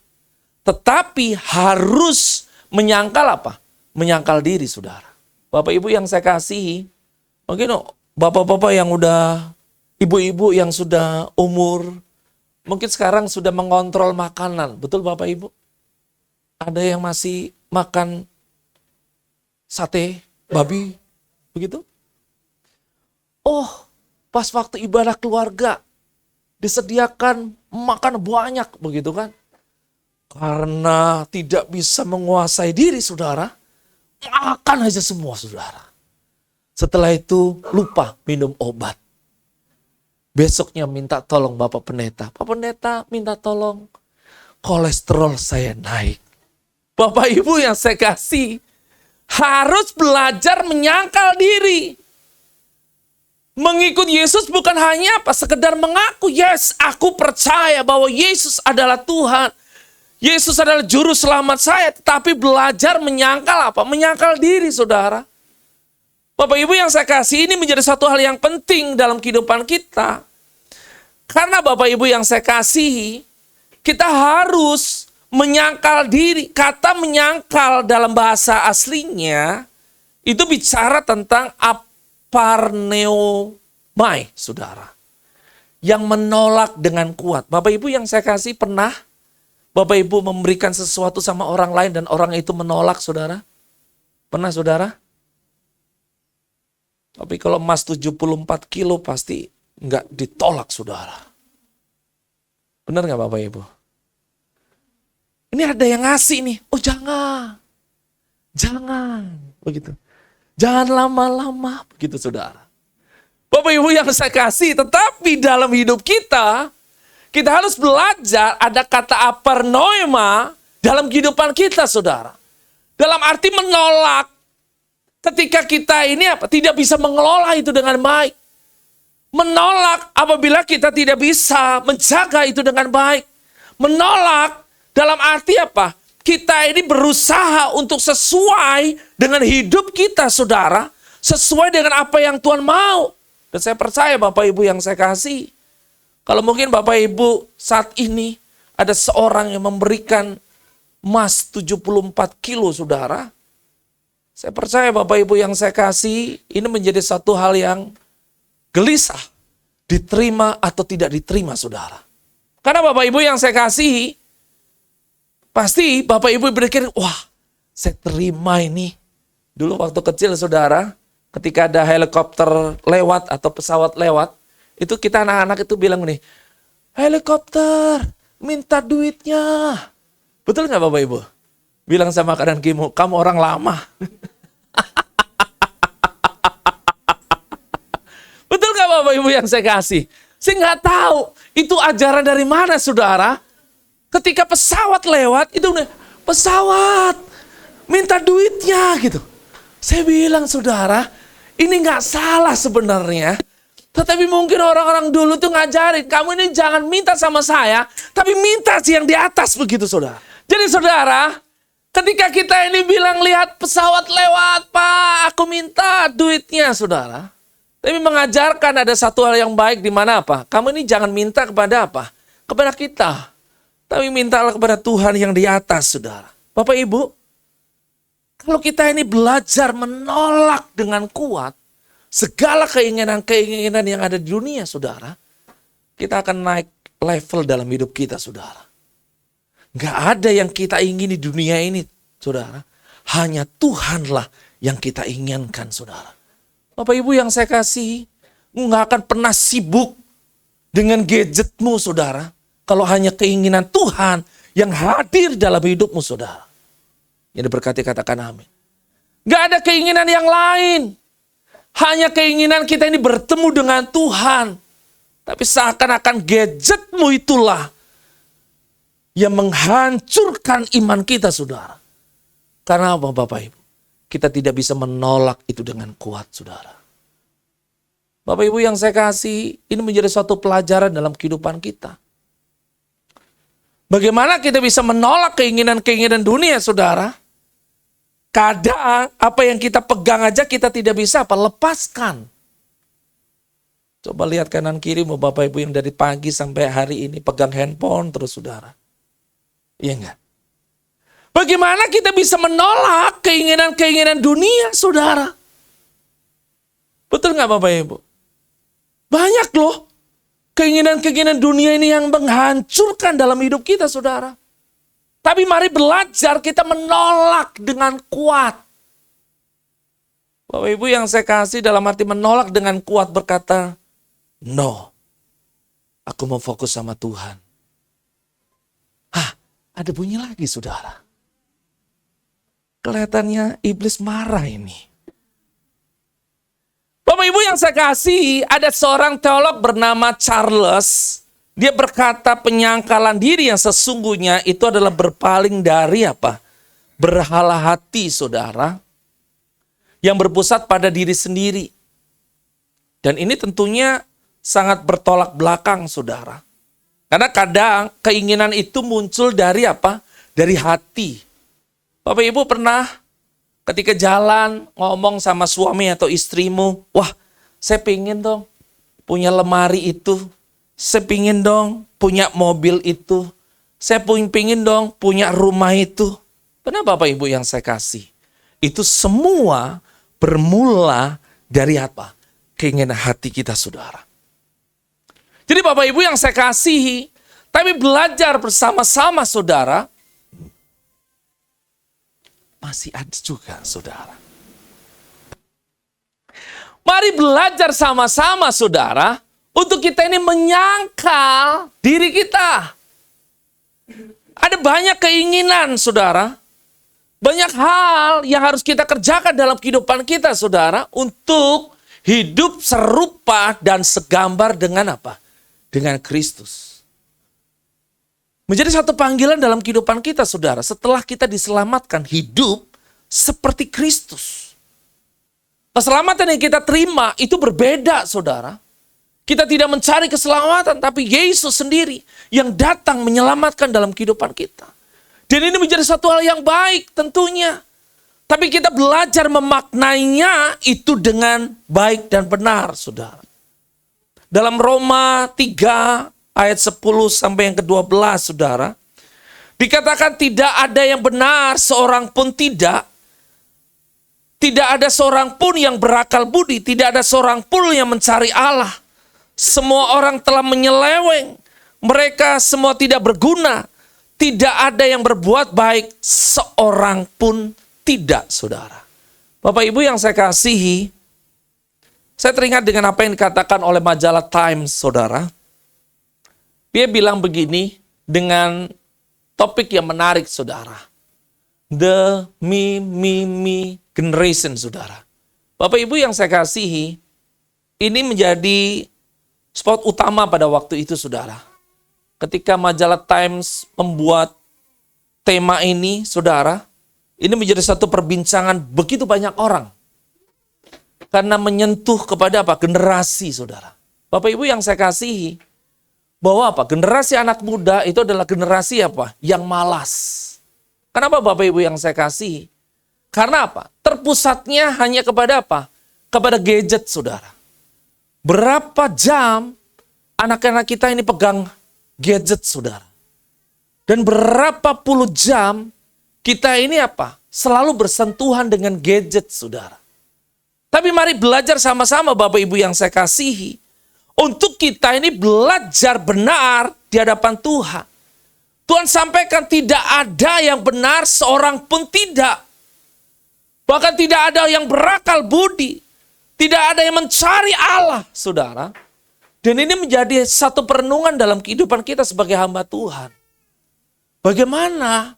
Speaker 4: tetapi harus menyangkal apa? Menyangkal diri, saudara. Bapak Ibu yang saya kasihi, mungkin bapak-bapak yang udah, ibu-ibu yang sudah umur, mungkin sekarang sudah mengontrol makanan. Betul Bapak Ibu? Ada yang masih makan sate babi, begitu? Oh, pas waktu ibadah keluarga, disediakan makan banyak, begitu kan? Karena tidak bisa menguasai diri, saudara, makan aja semua, saudara. Setelah itu lupa minum obat. Besoknya minta tolong Bapak Pendeta. Pak Pendeta minta tolong, kolesterol saya naik. Bapak Ibu yang saya kasih, harus belajar menyangkal diri. Mengikut Yesus bukan hanya apa? Sekedar mengaku, yes, aku percaya bahwa Yesus adalah Tuhan. Yesus adalah juru selamat saya. Tetapi belajar menyangkal apa? Menyangkal diri, saudara. Bapak Ibu yang saya kasih, ini menjadi satu hal yang penting dalam kehidupan kita. Karena Bapak Ibu yang saya kasihi, kita harus menyangkal diri. Kata menyangkal dalam bahasa aslinya, itu bicara tentang aparneomai, saudara. Yang menolak dengan kuat. Bapak Ibu yang saya kasih, pernah Bapak Ibu memberikan sesuatu sama orang lain dan orang itu menolak, saudara? Pernah, saudara? Tapi kalau emas 74 kilo pasti nggak ditolak, saudara. Benar nggak Bapak Ibu? Ini ada yang ngasih nih. Oh jangan. Jangan. Begitu. Jangan lama-lama. Begitu, saudara. Bapak Ibu yang saya kasih, tetapi dalam hidup kita harus belajar ada kata aparnoema dalam kehidupan kita, saudara. Dalam arti menolak. Ketika kita ini apa? Tidak bisa mengelola itu dengan baik. Menolak apabila kita tidak bisa menjaga itu dengan baik. Menolak dalam arti apa? Kita ini berusaha untuk sesuai dengan hidup kita, saudara. Sesuai dengan apa yang Tuhan mau. Dan saya percaya Bapak Ibu yang saya kasih. Kalau mungkin Bapak Ibu saat ini ada seorang yang memberikan emas 74 kilo, saudara. Saya percaya Bapak Ibu yang saya kasih, ini menjadi satu hal yang gelisah. Diterima atau tidak diterima, saudara. Karena Bapak Ibu yang saya kasih, pasti Bapak Ibu berpikir, wah saya terima ini. Dulu waktu kecil, saudara, ketika ada helikopter lewat atau pesawat lewat, itu kita anak-anak itu bilang nih, helikopter, minta duitnya. Betul nggak Bapak Ibu? Bilang sama kanan kirimu, kamu orang lama. Betul gak Bapak Ibu yang saya kasih? Saya nggak tahu itu ajaran dari mana, saudara. Ketika pesawat lewat, itu pesawat minta duitnya gitu. Saya bilang, saudara, ini nggak salah sebenarnya. Tetapi mungkin orang-orang dulu tuh ngajarin, kamu ini jangan minta sama saya, tapi minta sih yang di atas begitu, saudara. Jadi saudara, ketika kita ini bilang lihat pesawat lewat, Pak, aku minta duitnya, saudara. Tapi mengajarkan ada satu hal yang baik di mana apa? Kamu ini jangan minta kepada apa? Kepada kita. Tapi mintalah kepada Tuhan yang di atas, saudara. Bapak Ibu, kalau kita ini belajar menolak dengan kuat segala keinginan-keinginan yang ada di dunia, saudara, kita akan naik level dalam hidup kita, saudara. Gak ada yang kita ingin di dunia ini, saudara. Hanya Tuhanlah yang kita inginkan, saudara. Bapak Ibu yang saya kasihi, gak akan pernah sibuk dengan gadgetmu, saudara. Kalau hanya keinginan Tuhan yang hadir dalam hidupmu, saudara. Yang diberkati katakan amin. Gak ada keinginan yang lain. Hanya keinginan kita ini bertemu dengan Tuhan. Tapi seakan-akan gadgetmu itulah yang menghancurkan iman kita, saudara. Karena apa, Bapak Ibu? Kita tidak bisa menolak itu dengan kuat, saudara. Bapak Ibu yang saya kasih, ini menjadi suatu pelajaran dalam kehidupan kita. Bagaimana kita bisa menolak keinginan-keinginan dunia, saudara? Kadang apa yang kita pegang aja kita tidak bisa lepaskan. Coba lihat kanan kiri Bapak Ibu yang dari pagi sampai hari ini pegang handphone terus, saudara. Iya enggak? Bagaimana kita bisa menolak keinginan-keinginan dunia, saudara? Betul nggak Bapak Ibu? Banyak loh keinginan-keinginan dunia ini yang menghancurkan dalam hidup kita, saudara. Tapi mari belajar kita menolak dengan kuat. Bapak Ibu yang saya kasih, dalam arti menolak dengan kuat berkata, no, aku mau fokus sama Tuhan. Hah, ada bunyi lagi, saudara. Kelihatannya iblis marah ini. Bapak Ibu yang saya kasih, ada seorang teolog bernama Charles. Dia berkata penyangkalan diri yang sesungguhnya itu adalah berpaling dari apa? Berhala hati, saudara. Yang berpusat pada diri sendiri. Dan ini tentunya sangat bertolak belakang, saudara. Karena kadang keinginan itu muncul dari apa? Dari hati. Bapak Ibu pernah ketika jalan ngomong sama suami atau istrimu, wah saya pengen dong punya lemari itu. Saya pingin dong punya mobil itu. Saya pingin dong punya rumah itu. Kenapa Bapak Ibu yang saya kasih? Itu semua bermula dari apa? Keinginan hati kita, saudara. Jadi Bapak Ibu yang saya kasihi, tapi belajar bersama-sama, saudara. Masih ada juga, saudara. Mari belajar sama-sama, saudara. Untuk kita ini menyangkal diri kita. Ada banyak keinginan, saudara. Banyak hal yang harus kita kerjakan dalam kehidupan kita, saudara. Untuk hidup serupa dan segambar dengan apa? Dengan Kristus. Menjadi satu panggilan dalam kehidupan kita, saudara. Setelah kita diselamatkan, hidup seperti Kristus. Keselamatan yang kita terima itu berbeda, saudara. Kita tidak mencari keselamatan, tapi Yesus sendiri yang datang menyelamatkan dalam kehidupan kita. Dan ini menjadi satu hal yang baik tentunya. Tapi kita belajar memaknainya itu dengan baik dan benar, saudara. Dalam Roma 3 ayat 10 sampai yang ke-12, saudara. Dikatakan tidak ada yang benar, seorang pun tidak. Tidak ada seorang pun yang berakal budi, tidak ada seorang pun yang mencari Allah. Semua orang telah menyeleweng. Mereka semua tidak berguna. Tidak ada yang berbuat baik. Seorang pun tidak, saudara. Bapak Ibu yang saya kasihi. Saya teringat dengan apa yang dikatakan oleh majalah Times, saudara. Dia bilang begini dengan topik yang menarik, saudara. The me generation, saudara. Bapak Ibu yang saya kasihi. Ini menjadi Spot utama pada waktu itu, saudara. Ketika majalah Times membuat tema ini, saudara, ini menjadi satu perbincangan begitu banyak orang. Karena menyentuh kepada apa? Generasi, saudara. Bapak Ibu yang saya kasihi, bahwa apa? Generasi anak muda itu adalah generasi apa? Yang malas. Kenapa Bapak Ibu yang saya kasihi? Karena apa? Terpusatnya hanya kepada apa? Kepada gadget, saudara. Berapa jam anak-anak kita ini pegang gadget, saudara. Dan berapa puluh jam kita ini apa? Selalu bersentuhan dengan gadget, saudara. Tapi mari belajar sama-sama Bapak Ibu yang saya kasihi. Untuk kita ini belajar benar di hadapan Tuhan. Tuhan sampaikan tidak ada yang benar, seorang pun tidak. Bahkan tidak ada yang berakal budi. Tidak ada yang mencari Allah, saudara. Dan ini menjadi satu perenungan dalam kehidupan kita sebagai hamba Tuhan. Bagaimana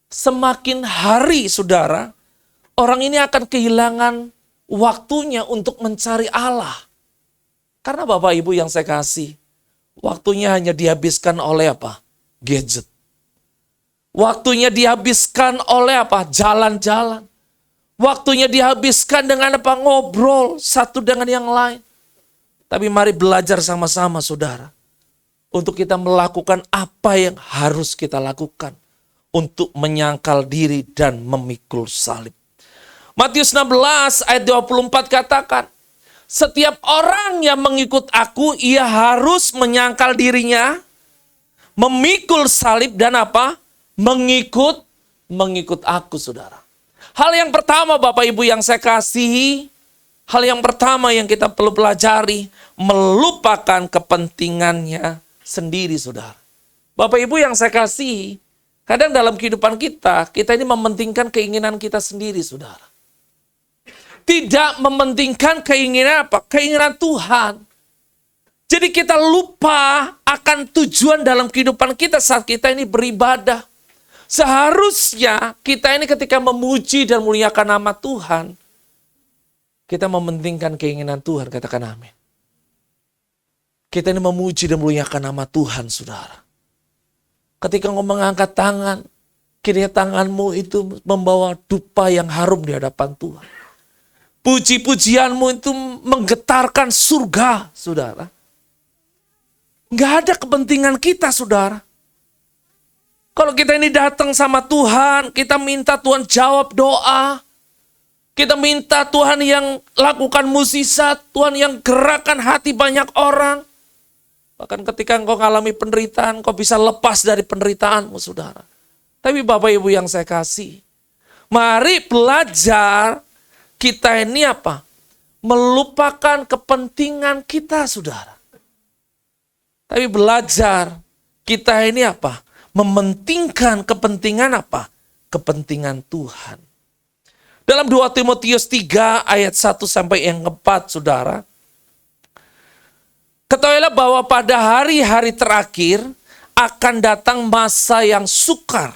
Speaker 4: semakin hari, saudara, orang ini akan kehilangan waktunya untuk mencari Allah. Karena Bapak Ibu yang saya kasih, waktunya hanya dihabiskan oleh apa? Gadget. Waktunya dihabiskan oleh apa? Jalan-jalan. Waktunya dihabiskan dengan apa? Ngobrol satu dengan yang lain. Tapi mari belajar sama-sama, saudara. Untuk kita melakukan apa yang harus kita lakukan. Untuk menyangkal diri dan memikul salib. Matius 16 ayat 24 katakan, setiap orang yang mengikut aku, ia harus menyangkal dirinya, memikul salib dan apa? Mengikut aku, saudara. Hal yang pertama Bapak Ibu yang saya kasihi, hal yang pertama yang kita perlu pelajari, melupakan kepentingannya sendiri, saudara. Bapak Ibu yang saya kasihi, kadang dalam kehidupan kita ini mementingkan keinginan kita sendiri, saudara. Tidak mementingkan keinginan apa? Keinginan Tuhan. Jadi kita lupa akan tujuan dalam kehidupan kita saat kita ini beribadah. Seharusnya kita ini ketika memuji dan muliakan nama Tuhan, kita mementingkan keinginan Tuhan, katakan amin. Kita ini memuji dan muliakan nama Tuhan, saudara. Ketika engkau mengangkat tangan, kiranya tanganmu itu membawa dupa yang harum di hadapan Tuhan. Puji-pujianmu itu menggetarkan surga, saudara. Nggak ada kepentingan kita, saudara. Kalau kita ini datang sama Tuhan, kita minta Tuhan jawab doa. Kita minta Tuhan yang lakukan mukjizat, Tuhan yang gerakan hati banyak orang. Bahkan ketika engkau mengalami penderitaan, engkau bisa lepas dari penderitaanmu, saudara. Tapi Bapak Ibu yang saya kasih, mari belajar kita ini apa? Melupakan kepentingan kita, saudara. Tapi belajar kita ini apa? Mementingkan kepentingan apa? Kepentingan Tuhan. Dalam 2 Timotius 3 ayat 1 sampai yang 4, saudara. Ketahuilah bahwa pada hari-hari terakhir akan datang masa yang sukar.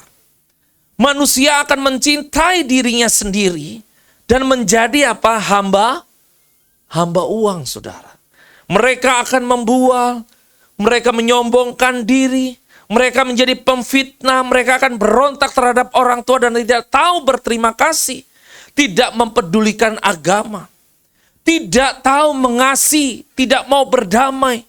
Speaker 4: Manusia akan mencintai dirinya sendiri dan menjadi apa? Hamba uang, saudara. Mereka akan membual, mereka menyombongkan diri, mereka menjadi pemfitnah, mereka akan berontak terhadap orang tua dan tidak tahu berterima kasih, tidak mempedulikan agama, tidak tahu mengasihi, tidak mau berdamai,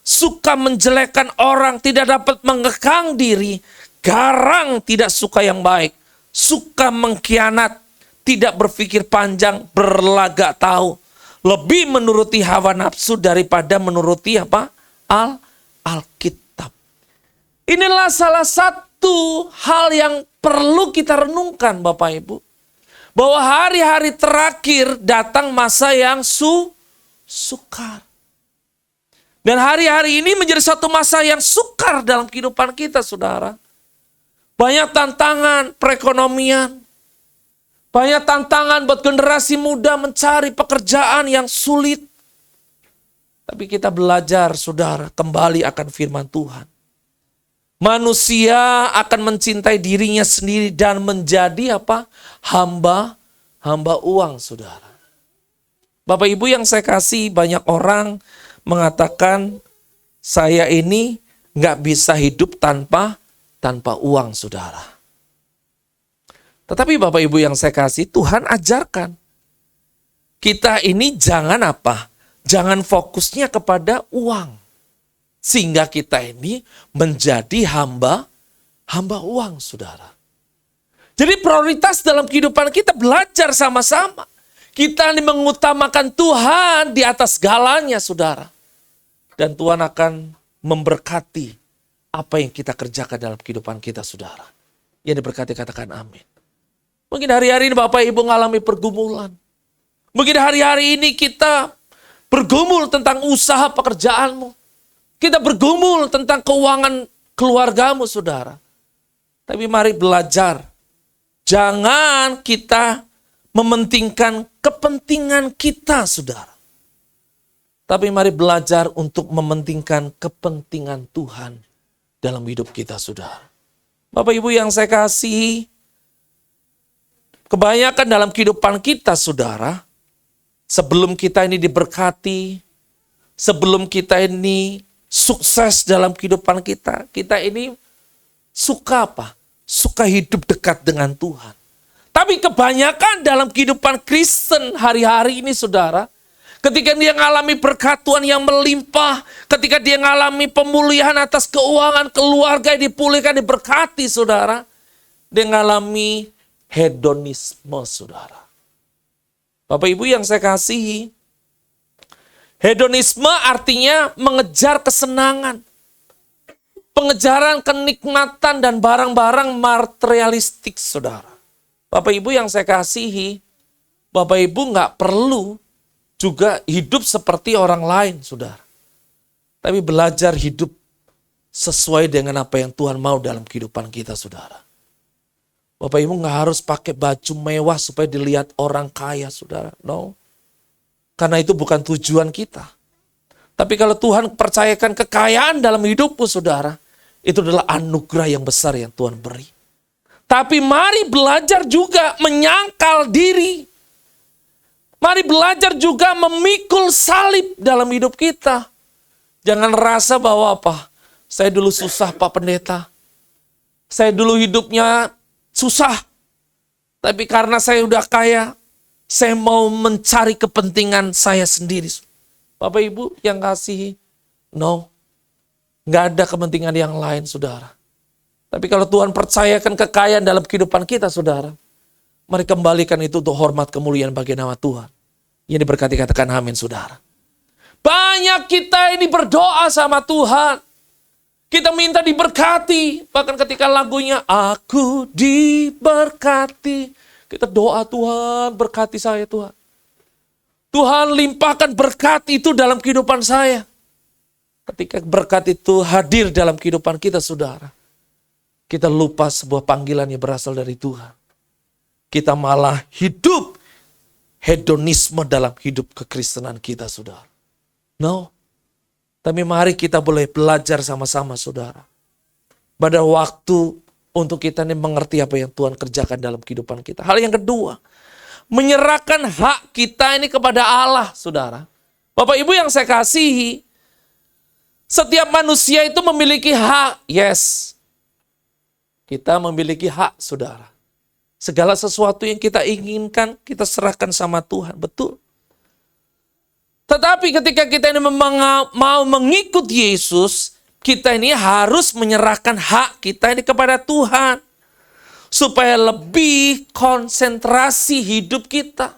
Speaker 4: suka menjelekkan orang, tidak dapat mengekang diri, garang, tidak suka yang baik, suka mengkhianat, tidak berpikir panjang, berlagak tahu, lebih menuruti hawa nafsu daripada menuruti apa? Alkitab. Inilah salah satu hal yang perlu kita renungkan, Bapak Ibu. Bahwa hari-hari terakhir datang masa yang sukar. Dan hari-hari ini menjadi satu masa yang sukar dalam kehidupan kita, saudara. Banyak tantangan perekonomian. Banyak tantangan buat generasi muda mencari pekerjaan yang sulit. Tapi kita belajar, saudara, kembali akan firman Tuhan. Manusia akan mencintai dirinya sendiri dan menjadi apa? Hamba uang, saudara. Bapak Ibu yang saya kasih, banyak orang mengatakan saya ini nggak bisa hidup tanpa uang, saudara. Tetapi Bapak Ibu yang saya kasih, Tuhan ajarkan kita ini jangan apa? Jangan fokusnya kepada uang. Sehingga kita ini menjadi hamba uang, saudara. Jadi prioritas dalam kehidupan kita belajar sama-sama. Kita ini mengutamakan Tuhan di atas segalanya, saudara. Dan Tuhan akan memberkati apa yang kita kerjakan dalam kehidupan kita, saudara. Yang diberkati katakan amin. Mungkin hari-hari ini Bapak Ibu mengalami pergumulan. Mungkin hari-hari ini kita bergumul tentang usaha pekerjaanmu. Kita bergumul tentang keuangan keluargamu, saudara. Tapi mari belajar. Jangan kita mementingkan kepentingan kita, saudara. Tapi mari belajar untuk mementingkan kepentingan Tuhan dalam hidup kita, saudara. Bapak Ibu yang saya kasihi, kebanyakan dalam kehidupan kita, saudara, sebelum kita ini diberkati, sebelum kita ini sukses dalam kehidupan kita, kita ini suka apa? Suka hidup dekat dengan Tuhan. Tapi kebanyakan dalam kehidupan Kristen hari-hari ini, saudara, ketika dia mengalami berkat Tuhan yang melimpah, ketika dia mengalami pemulihan atas keuangan keluarga yang dipulihkan, diberkati, saudara, dia mengalami hedonisme, saudara. Bapak Ibu yang saya kasihi, hedonisme artinya mengejar kesenangan, pengejaran kenikmatan dan barang-barang materialistik, saudara. Bapak Ibu yang saya kasihi, Bapak Ibu nggak perlu juga hidup seperti orang lain, saudara. Tapi belajar hidup sesuai dengan apa yang Tuhan mau dalam kehidupan kita, saudara. Bapak Ibu nggak harus pakai baju mewah supaya dilihat orang kaya, saudara. No. Karena itu bukan tujuan kita. Tapi kalau Tuhan percayakan kekayaan dalam hidupmu, saudara, itu adalah anugerah yang besar yang Tuhan beri. Tapi mari belajar juga menyangkal diri. Mari belajar juga memikul salib dalam hidup kita. Jangan rasa bahwa apa? Saya dulu susah, Pak Pendeta. Saya dulu hidupnya susah. Tapi karena saya udah kaya, saya mau mencari kepentingan saya sendiri. Bapak Ibu yang kasihi, no. Nggak ada kepentingan yang lain, saudara. Tapi kalau Tuhan percayakan kekayaan dalam kehidupan kita, saudara, mari kembalikan itu untuk hormat kemuliaan bagi nama Tuhan. Yang diberkati katakan amin, saudara. Banyak kita ini berdoa sama Tuhan. Kita minta diberkati. Bahkan ketika lagunya Aku diberkati. Kita doa, Tuhan berkati saya, Tuhan. Tuhan limpahkan berkat itu dalam kehidupan saya. Ketika berkat itu hadir dalam kehidupan kita, saudara, kita lupa sebuah panggilan yang berasal dari Tuhan. Kita malah hidup hedonisme dalam hidup kekristenan kita, saudara. No. Tapi mari kita boleh belajar sama-sama, saudara. Pada waktu untuk kita ini mengerti apa yang Tuhan kerjakan dalam kehidupan kita. Hal yang kedua, menyerahkan hak kita ini kepada Allah, saudara. Bapak Ibu yang saya kasihi, setiap manusia itu memiliki hak. Yes. Kita memiliki hak, saudara. Segala sesuatu yang kita inginkan, kita serahkan sama Tuhan. Betul. Tetapi ketika kita ini mau mengikut Yesus, kita ini harus menyerahkan hak kita ini kepada Tuhan. Supaya lebih konsentrasi hidup kita.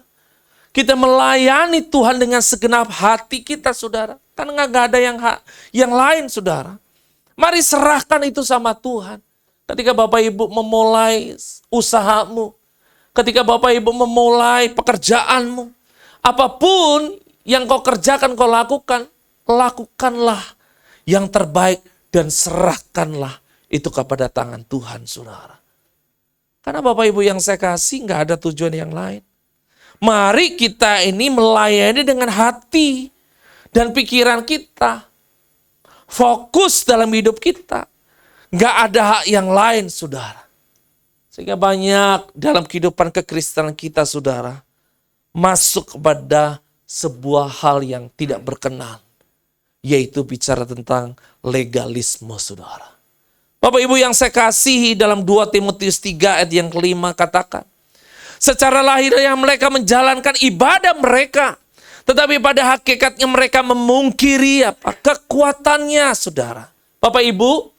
Speaker 4: Kita melayani Tuhan dengan segenap hati kita, saudara. Karena nggak ada yang lain, saudara. Mari serahkan itu sama Tuhan. Ketika Bapak Ibu memulai usahamu, ketika Bapak Ibu memulai pekerjaanmu, apapun yang kau kerjakan, kau lakukan, lakukanlah yang terbaik dan serahkanlah itu kepada tangan Tuhan, saudara. Karena Bapak Ibu yang saya kasih nggak ada tujuan yang lain. Mari kita ini melayani dengan hati dan pikiran kita. Fokus dalam hidup kita. Nggak ada hak yang lain, saudara. Sehingga banyak dalam kehidupan kekristenan kita, saudara, masuk kepada sebuah hal yang tidak berkenan. yaitu bicara tentang legalisme, saudara. Bapak Ibu yang saya kasihi, dalam 2 Timotius 3 ayat yang kelima katakan, secara lahiriah mereka menjalankan ibadah mereka, tetapi pada hakikatnya mereka memungkiri kekuatannya, saudara. Bapak Ibu,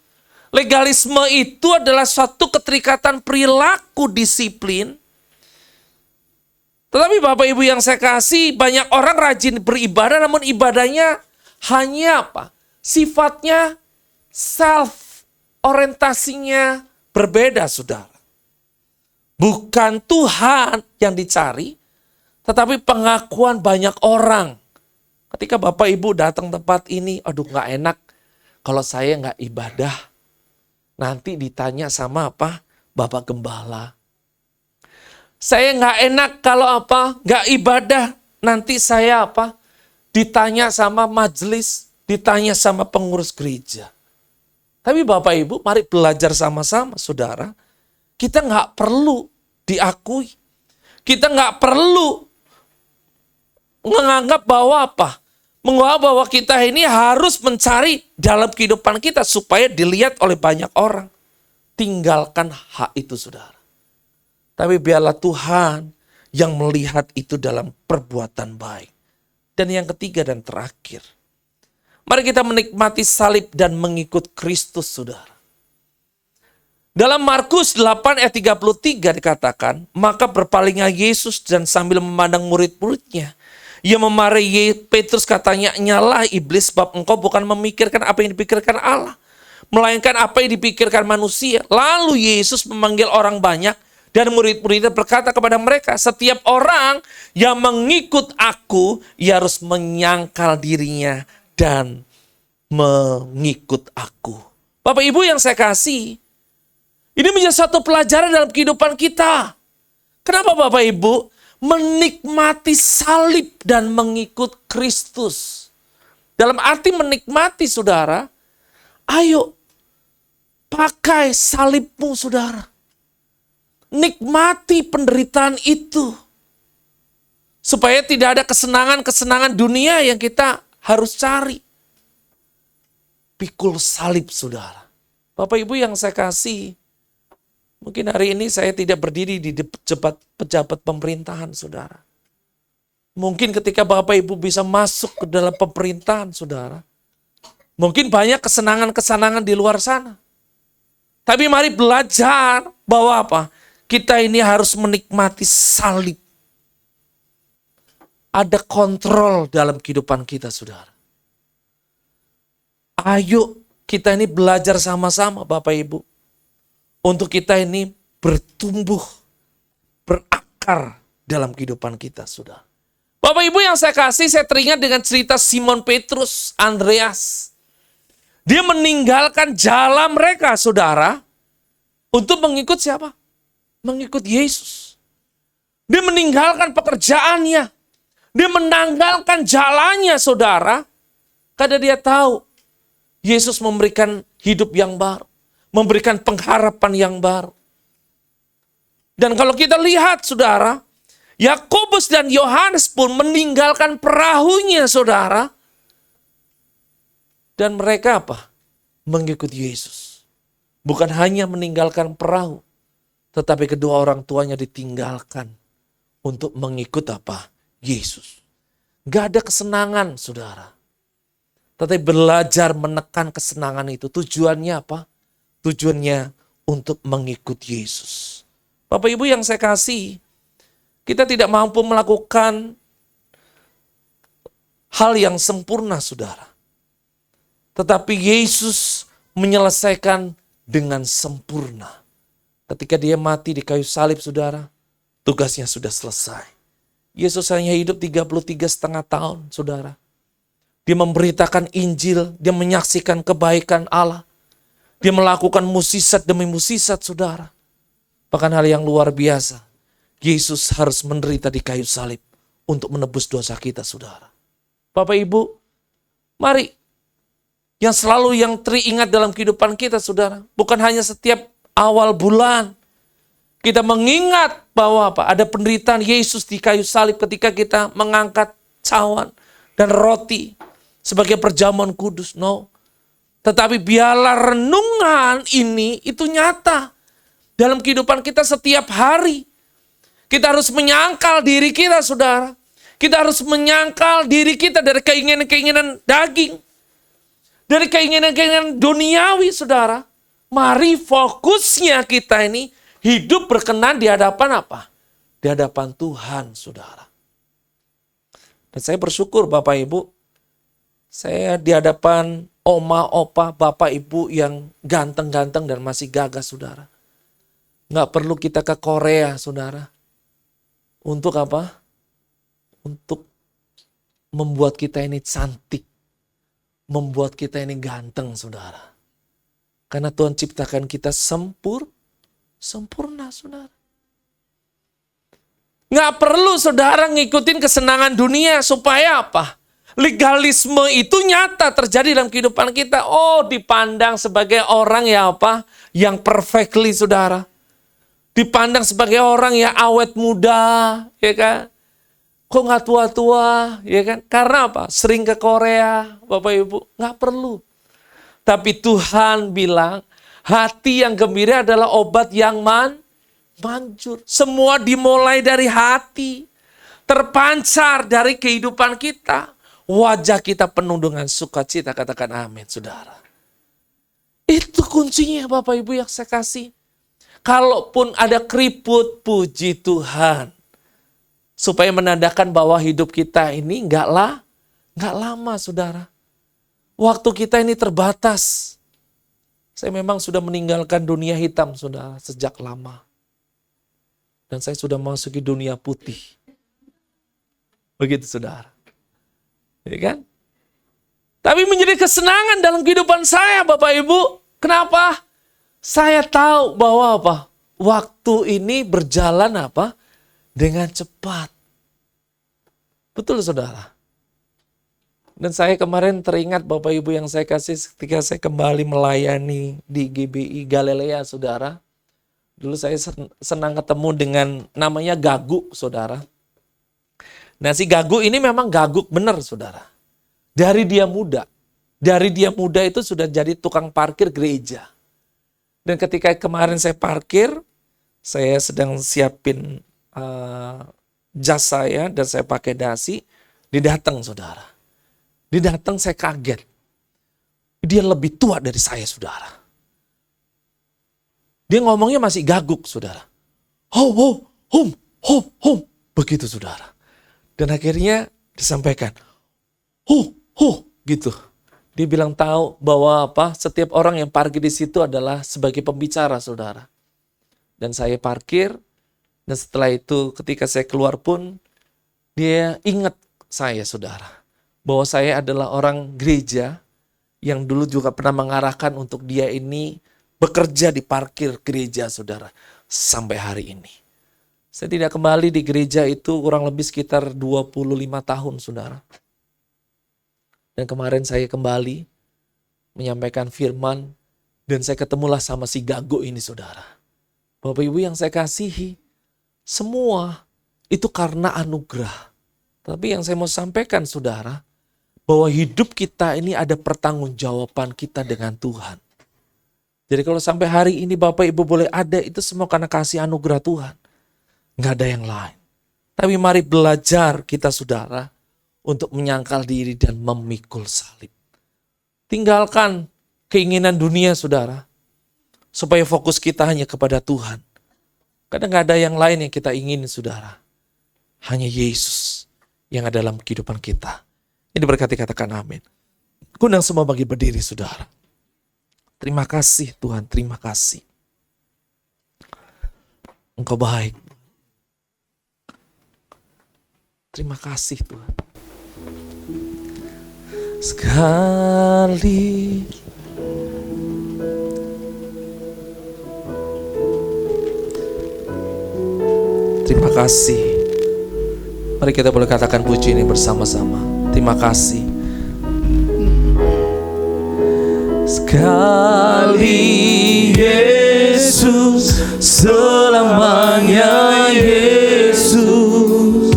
Speaker 4: legalisme itu adalah suatu keterikatan perilaku disiplin. Tetapi Bapak Ibu yang saya kasih, banyak orang rajin beribadah namun ibadahnya hanya sifatnya self, orientasinya berbeda, saudara. Bukan Tuhan yang dicari, tetapi pengakuan banyak orang. Ketika Bapak Ibu datang tempat ini, aduh gak enak kalau saya gak ibadah. Nanti ditanya sama Bapak Gembala. Saya gak enak kalau gak ibadah. Nanti saya ditanya sama majelis, ditanya sama pengurus gereja. Tapi Bapak Ibu, mari belajar sama-sama, saudara. Kita gak perlu diakui. Kita gak perlu menganggap bahwa bahwa kita ini harus mencari dalam kehidupan kita supaya dilihat oleh banyak orang. Tinggalkan hak itu, saudara. Tapi biarlah Tuhan yang melihat itu dalam perbuatan baik. Dan yang ketiga dan terakhir, mari kita menikmati salib dan mengikut Kristus, saudara. Dalam Markus 8 ayat 33 dikatakan, maka berpalinglah Yesus dan sambil memandang murid-muridnya, ia memarahi Petrus, katanya, nyalah iblis, sebab engkau bukan memikirkan apa yang dipikirkan Allah, melainkan apa yang dipikirkan manusia. Lalu Yesus memanggil orang banyak dan murid-muridnya berkata kepada mereka, setiap orang yang mengikut aku, ia harus menyangkal dirinya dan mengikut aku. Bapak Ibu yang saya kasih, ini menjadi satu pelajaran dalam kehidupan kita. Kenapa Bapak Ibu? Menikmati salib dan mengikut Kristus. Dalam arti menikmati, saudara, ayo pakai salibmu, saudara. Nikmati penderitaan itu. Supaya tidak ada kesenangan-kesenangan dunia yang kita harus cari. Pikul salib, saudara. Bapak Ibu yang saya kasih, mungkin hari ini saya tidak berdiri di pejabat pemerintahan, saudara. Mungkin ketika Bapak Ibu bisa masuk ke dalam pemerintahan, saudara, mungkin banyak kesenangan-kesenangan di luar sana. Tapi mari belajar bahwa kita ini harus menikmati salib. Ada kontrol dalam kehidupan kita, saudara. Ayo kita ini belajar sama-sama, Bapak Ibu. Untuk kita ini bertumbuh, berakar dalam kehidupan kita, saudara. Bapak Ibu yang saya kasih, saya teringat dengan cerita Simon Petrus, Andreas. Dia meninggalkan jalan mereka, saudara, untuk mengikut siapa? Mengikut Yesus. Dia meninggalkan pekerjaannya. Dia menanggalkan jalannya, saudara. Karena dia tahu Yesus memberikan hidup yang baru. Memberikan pengharapan yang baru. Dan kalau kita lihat, saudara, Yakobus dan Yohanes pun meninggalkan perahunya, saudara. Dan mereka mengikut Yesus. Bukan hanya meninggalkan perahu, tetapi kedua orang tuanya ditinggalkan untuk mengikut Yesus. Gak ada kesenangan, saudara. Tetapi belajar menekan kesenangan itu. Tujuannya apa? Tujuannya untuk mengikut Yesus. Bapak Ibu yang saya kasih, kita tidak mampu melakukan hal yang sempurna, saudara. Tetapi Yesus menyelesaikan dengan sempurna. Ketika dia mati di kayu salib, saudara, tugasnya sudah selesai. Yesus hanya hidup 33,5 tahun, saudara. Dia memberitakan Injil, dia menyaksikan kebaikan Allah. Dia melakukan mukjizat demi mukjizat, saudara. Bahkan hal yang luar biasa, Yesus harus menderita di kayu salib untuk menebus dosa kita, saudara. Bapak Ibu, mari yang selalu yang teringat dalam kehidupan kita, saudara. Bukan hanya setiap awal bulan. Kita mengingat bahwa ada penderitaan Yesus di kayu salib ketika kita mengangkat cawan dan roti. sebagai perjamuan kudus. No. Tetapi biarlah renungan ini itu nyata dalam kehidupan kita setiap hari. Kita harus menyangkal diri kita, saudara. Kita harus menyangkal diri kita dari keinginan-keinginan daging. Dari keinginan-keinginan duniawi, saudara. Mari fokusnya kita ini hidup berkenan di hadapan apa? Di hadapan Tuhan, saudara. Dan saya bersyukur Bapak Ibu, saya di hadapan oma, opa, bapak, ibu yang ganteng-ganteng dan masih gagah, saudara. Nggak perlu kita ke Korea, saudara. Untuk apa? Untuk membuat kita ini cantik. Membuat kita ini ganteng, saudara. Karena Tuhan ciptakan kita sempurna, saudara. Nggak perlu saudara ngikutin kesenangan dunia supaya apa? Legalisme itu nyata terjadi dalam kehidupan kita. Oh, dipandang sebagai orang yang apa? Yang perfectly, saudara. Dipandang sebagai orang yang awet muda, ya kan? Kok nggak tua-tua, ya kan? Karena apa? Sering ke Korea, Bapak Ibu. Nggak perlu. Tapi Tuhan bilang, hati yang gembira adalah obat yang manjur. Semua dimulai dari hati. Terpancar dari kehidupan kita. Wajah kita penuh dengan sukacita, katakan amin, saudara. Itu kuncinya Bapak Ibu yang saya kasih. Kalaupun ada keriput, puji Tuhan. Supaya menandakan bahwa hidup kita ini nggak lama, saudara. Waktu kita ini terbatas. Saya memang sudah meninggalkan dunia hitam, saudara, sejak lama. Dan saya sudah memasuki dunia putih. Begitu, saudara. Ya kan? Tapi menjadi kesenangan dalam kehidupan saya, Bapak Ibu. Kenapa? Saya tahu bahwa apa? Waktu ini berjalan apa? Dengan cepat. Betul, saudara. Dan saya kemarin teringat Bapak Ibu yang saya kasih ketika saya kembali melayani di GBI Galilea, saudara. Dulu saya senang ketemu dengan namanya Gaguk, saudara. Nah, si Gaguk ini memang gaguk benar, saudara. Dari dia muda itu sudah jadi tukang parkir gereja. Dan ketika kemarin saya parkir, saya sedang siapin jas saya dan saya pakai dasi, dia datang, saudara. Dia datang, saya kaget. Dia lebih tua dari saya, saudara. Dia ngomongnya masih gaguk, saudara. Hom. Begitu, saudara. Dan akhirnya disampaikan, gitu. Dia bilang tahu bahwa apa? Setiap orang yang parkir di situ adalah sebagai pembicara, saudara. Dan saya parkir, dan setelah itu ketika saya keluar pun, dia ingat saya, saudara. Bahwa saya adalah orang gereja yang dulu juga pernah mengarahkan untuk dia ini bekerja di parkir gereja, saudara. Sampai hari ini. Saya tidak kembali di gereja itu kurang lebih sekitar 25 tahun, saudara. Dan kemarin saya kembali menyampaikan firman dan saya ketemulah sama si Gago ini, saudara. Bapak Ibu yang saya kasihi, semua itu karena anugerah. Tapi yang saya mau sampaikan, saudara, bahwa hidup kita ini ada pertanggungjawaban kita dengan Tuhan. Jadi kalau sampai hari ini Bapak Ibu boleh ada, itu semua karena kasih anugerah Tuhan. Nggak ada yang lain. Tapi mari belajar kita, saudara, untuk menyangkal diri dan memikul salib. Tinggalkan keinginan dunia, saudara. Supaya fokus kita hanya kepada Tuhan. Kadang nggak ada yang lain yang kita ingin, saudara. Hanya Yesus yang ada dalam kehidupan kita. Ini berkati, katakan amin. Kundang semua bagi berdiri, saudara. Terima kasih Tuhan, terima kasih. Engkau baik. Terima kasih Tuhan. Sekali terima kasih. Mari kita boleh katakan puji ini bersama-sama. Terima kasih. Sekali Yesus, selamanya Yesus,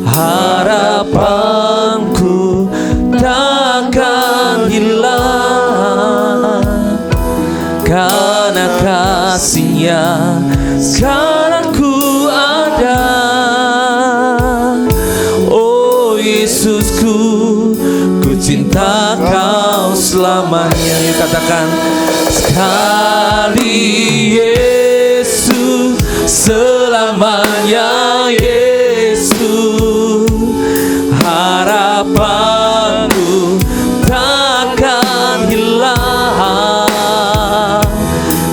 Speaker 4: harapanku tak cinta Kau selamanya. Yuk katakan sekali Yesus, selamanya Yesus, harapanku takkan hilang,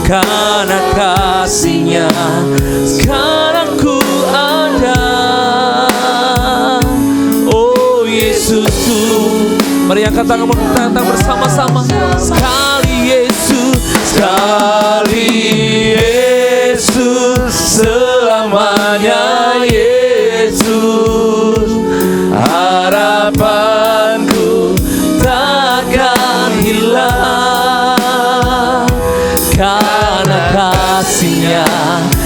Speaker 4: karena kasih-Nya sekarang ku ada. Oh Yesusku, mari angkat tangan kita bersama-sama. Sekali Yesus, sekali Yesus, selamanya Yesus, harapanku takkan hilang, karena kasih-Nya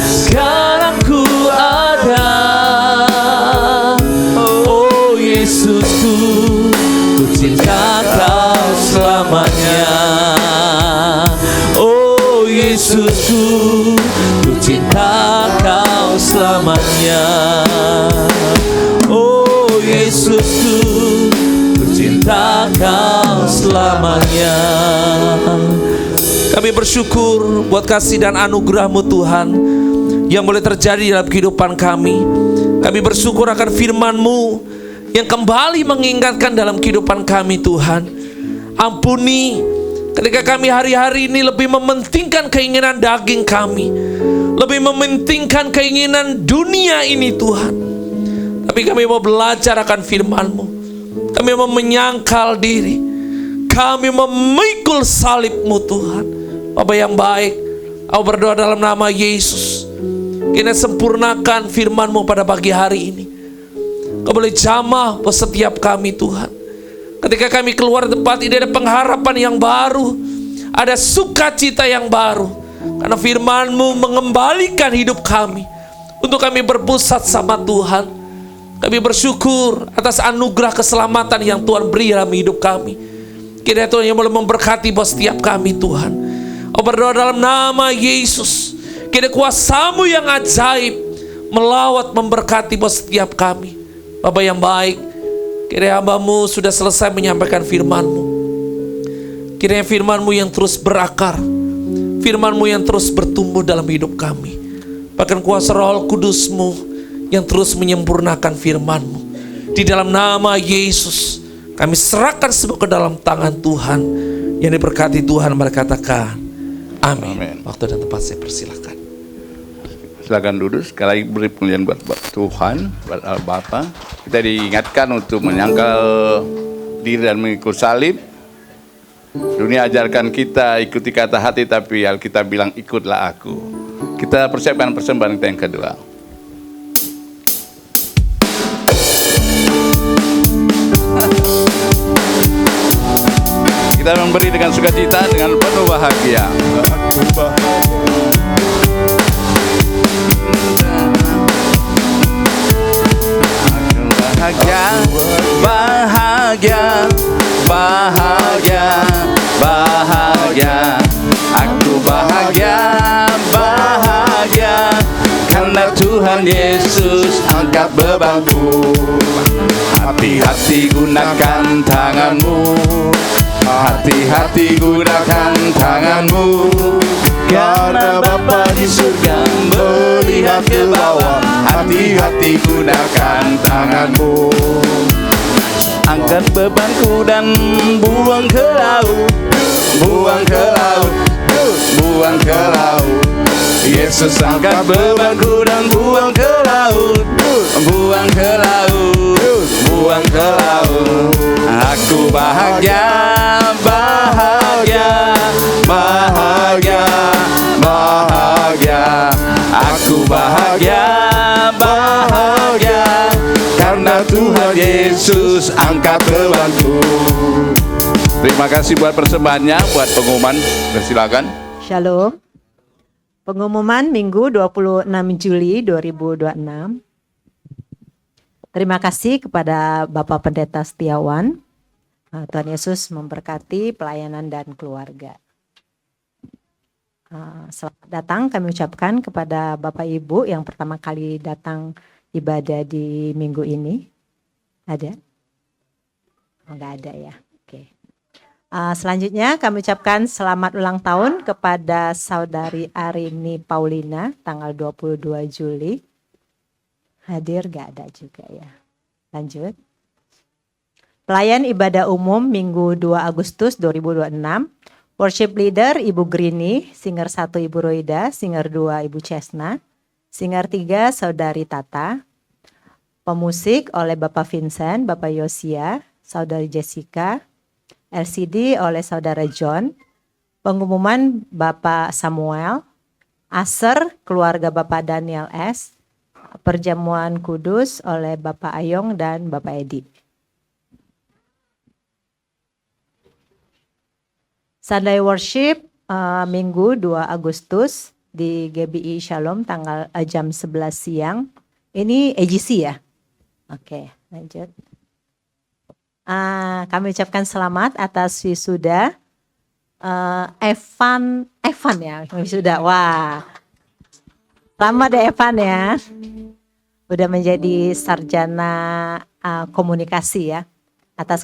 Speaker 4: sekarang ku ada. Oh Yesusku, ku cinta Kau selamanya. Oh Yesusku, ku cinta Kau selamanya. Oh Yesusku, ku cinta Kau selamanya. Kami bersyukur buat kasih dan anugerah-Mu Tuhan yang boleh terjadi dalam kehidupan kami. Kami bersyukur akan firman-Mu yang kembali mengingatkan dalam kehidupan kami Tuhan. Ampuni ketika kami hari-hari ini lebih mementingkan keinginan daging kami, lebih mementingkan keinginan dunia ini Tuhan. Tapi kami mau belajar akan firman-Mu. Kami mau menyangkal diri, kami memikul salib-Mu Tuhan. Bapa yang baik, Aku berdoa dalam nama Yesus, Kini sempurnakan firman-Mu pada pagi hari ini. Kau boleh jamah buat setiap kami Tuhan. Ketika kami keluar tempat ini ada pengharapan yang baru, ada sukacita yang baru, karena firman-Mu mengembalikan hidup kami untuk kami berpusat sama Tuhan. Kami bersyukur atas anugerah keselamatan yang Tuhan beri dalam hidup kami. Kiranya Tuhan yang boleh memberkati buat setiap kami Tuhan. Aku berdoa dalam nama Yesus, kiranya kuasa-Mu yang ajaib melawat memberkati buat setiap kami. Bapa yang baik, kiranya hamba-Mu sudah selesai menyampaikan firman-Mu. Kiranya firman-Mu yang terus berakar, firman-Mu yang terus bertumbuh dalam hidup kami. Bahkan kuasa Roh Kudus-Mu yang terus menyempurnakan firman-Mu. Di dalam nama Yesus, kami serahkan semua ke dalam tangan Tuhan. Yang diberkati Tuhan, mari katakan amin.
Speaker 3: Amin.
Speaker 4: Waktu dan tempat saya persilakan.
Speaker 3: Silakan duduk. Sekali lagi beri pujian buat Tuhan, buat Bapa. Kita diingatkan untuk menyangkal diri dan mengikut salib. Dunia ajarkan kita ikuti kata hati, tapi Alkitab bilang ikutlah aku. Kita persiapkan persembahan kita yang kedua. Kita memberi dengan sukacita, dengan penuh bahagia. Bahagia, bahagia, bahagia, bahagia. Aku bahagia, bahagia, karena Tuhan Yesus angkat bebanku. Hati-hati gunakan tanganmu, hati-hati gunakan tanganmu, karena Bapa di surga melihat ke bawah. Hati-hati gunakan tanganmu. Angkat bebanku dan buang ke laut, buang ke laut, buang ke laut. Yesus angkat bebanku dan buang ke laut, buang ke laut, buang ke laut. Aku bahagia, bahagia, bahagia, bahagia. Aku bahagia, bahagia, karena Tuhan Yesus angkat bebanku. Terima kasih buat persembahannya, buat pengumuman. Silakan.
Speaker 5: Shalom. Pengumuman Minggu 26 Juli 2026. Terima kasih kepada Bapak Pendeta Setiawan. Tuhan Yesus memberkati pelayanan dan keluarga. Selamat datang kami ucapkan kepada Bapak Ibu yang pertama kali datang ibadah di minggu ini. Ada? Oh, enggak ada ya. Oke. Selanjutnya kami ucapkan selamat ulang tahun kepada Saudari Arini Paulina tanggal 22 Juli. Hadir gak ada juga ya. Lanjut. Pelayan ibadah umum Minggu 2 Agustus 2026. Worship leader Ibu Grini, singer 1 Ibu Roida, singer 2 Ibu Chesna, singer 3 Saudari Tata. Pemusik oleh Bapak Vincent, Bapak Yosia, Saudari Jessica. LCD oleh Saudara John, pengumuman Bapak Samuel, Aser keluarga Bapak Daniel S, perjamuan kudus oleh Bapak Ayong dan Bapak Edi. Sunday worship Minggu 2 Agustus di GBI Shalom tanggal jam 11 siang. Ini AGC ya? Oke, lanjut. Kami ucapkan selamat atas wisuda Evan ya, wisuda. Wah, selamat deh Evan ya, udah menjadi sarjana komunikasi ya, atas